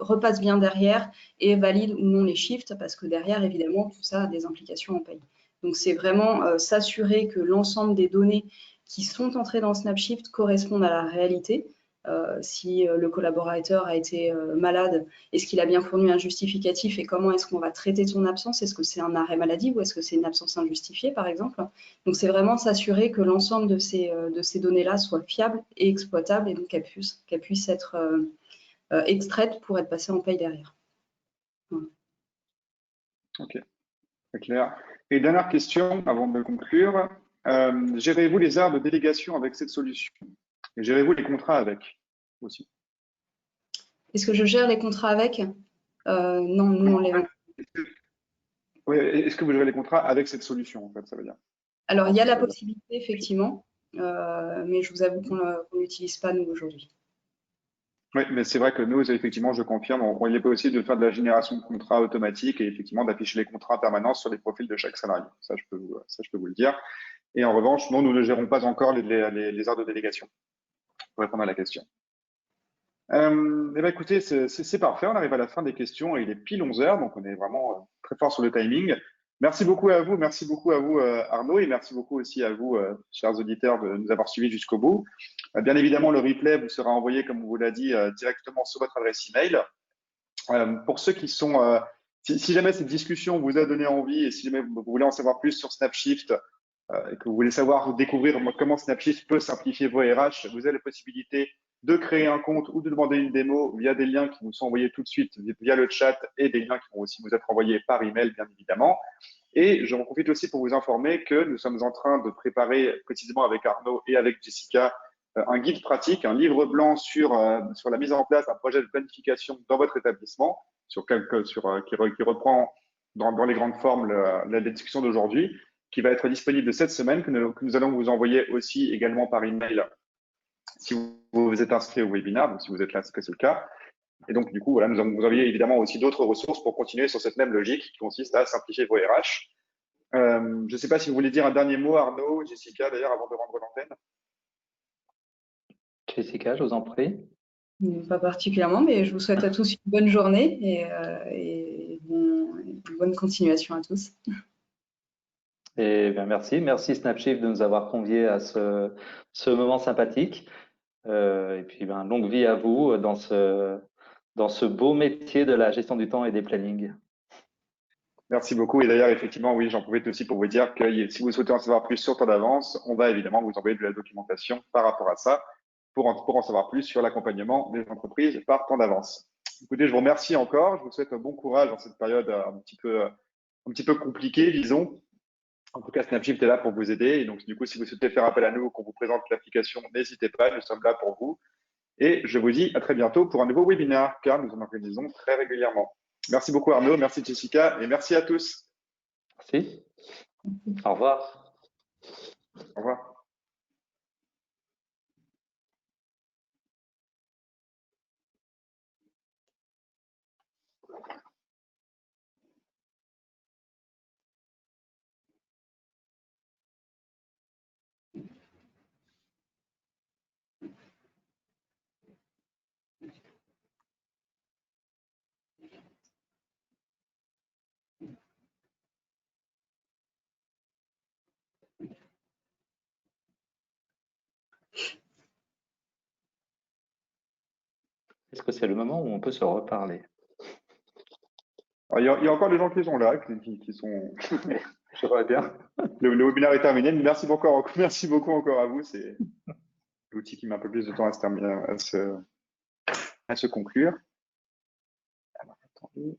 repasse bien derrière et valide ou non les shifts, parce que derrière, évidemment, tout ça a des implications en paye. Donc, c'est vraiment s'assurer que l'ensemble des données qui sont entrées dans Snapshift correspondent à la réalité. Si le collaborateur a été malade, est-ce qu'il a bien fourni un justificatif et comment est-ce qu'on va traiter son absence? Est-ce que c'est un arrêt maladie ou est-ce que c'est une absence injustifiée, par exemple? Donc, c'est vraiment s'assurer que l'ensemble de ces données-là soient fiables et exploitables et donc qu'elles puissent être extraites pour être passées en paye derrière. Voilà. Ok, très clair. Et dernière question avant de conclure. Gérez-vous les heures de délégation avec cette solution? Et gérez-vous les contrats avec aussi? Est-ce que je gère les contrats avec? Non, nous, on les... Oui, est-ce que vous gérez les contrats avec cette solution, en fait, ça veut dire? Alors, il y a la possibilité, effectivement, mais je vous avoue qu'on ne l'utilise pas, nous, aujourd'hui. Oui, mais c'est vrai que nous, effectivement, je confirme, il est possible de faire de la génération de contrats automatique et effectivement d'afficher les contrats en permanence sur les profils de chaque salarié. Ça, je peux vous le dire. Et en revanche, non, nous ne gérons pas encore les heures de délégation, pour répondre à la question. Eh bien, écoutez, c'est parfait. On arrive à la fin des questions et il est pile 11 heures, donc on est vraiment très fort sur le timing. Merci beaucoup à vous, Arnaud, et merci beaucoup aussi à vous, chers auditeurs, de nous avoir suivis jusqu'au bout. Bien évidemment, le replay vous sera envoyé, comme on vous l'a dit, directement sur votre adresse email. Pour ceux qui sont, si jamais cette discussion vous a donné envie et si jamais vous voulez en savoir plus sur Snapshift et que vous voulez découvrir comment Snapshift peut simplifier vos RH, vous avez la possibilité de créer un compte ou de demander une démo via des liens qui vous sont envoyés tout de suite via le chat et des liens qui vont aussi vous être envoyés par email, bien évidemment. Et j'en profite aussi pour vous informer que nous sommes en train de préparer précisément avec Arnaud et avec Jessica un guide pratique, un livre blanc sur la mise en place d'un projet de planification dans votre établissement, qui reprend dans les grandes formes la discussion d'aujourd'hui, qui va être disponible cette semaine, que nous allons vous envoyer aussi également par email si vous êtes inscrit au webinaire, donc si vous êtes là, c'est que c'est le cas. Et donc, du coup, voilà, nous allons vous envoyer évidemment aussi d'autres ressources pour continuer sur cette même logique qui consiste à simplifier vos RH. Je ne sais pas si vous voulez dire un dernier mot, Arnaud, Jessica, d'ailleurs, avant de rendre l'antenne. Jessica, je vous en prie. Pas particulièrement, mais je vous souhaite à tous une bonne journée et une bonne continuation à tous. Et bien, merci Snapshift de nous avoir conviés à ce moment sympathique. Et puis, longue vie à vous dans ce beau métier de la gestion du temps et des plannings. Merci beaucoup. Et d'ailleurs, effectivement, oui, j'en profite aussi pour vous dire que si vous souhaitez en savoir plus sur Temps d'avance, on va évidemment vous envoyer de la documentation par rapport à ça pour en savoir plus sur l'accompagnement des entreprises par Temps d'avance. Écoutez, je vous remercie encore. Je vous souhaite un bon courage dans cette période un petit peu compliquée, disons. En tout cas, Snapshift est là pour vous aider. Et donc, du coup, si vous souhaitez faire appel à nous, qu'on vous présente l'application, n'hésitez pas, nous sommes là pour vous. Et je vous dis à très bientôt pour un nouveau webinaire, car nous en organisons très régulièrement. Merci beaucoup Arnaud, merci Jessica et merci à tous. Merci. Au revoir. Au revoir. Est-ce que c'est le moment où on peut se reparler? Alors, il y a encore des gens qui sont là, qui sont. J'aimerais bien. Le webinaire est terminé. Merci beaucoup encore à vous. C'est l'outil qui met un peu plus de temps à se conclure. Alors, attendez.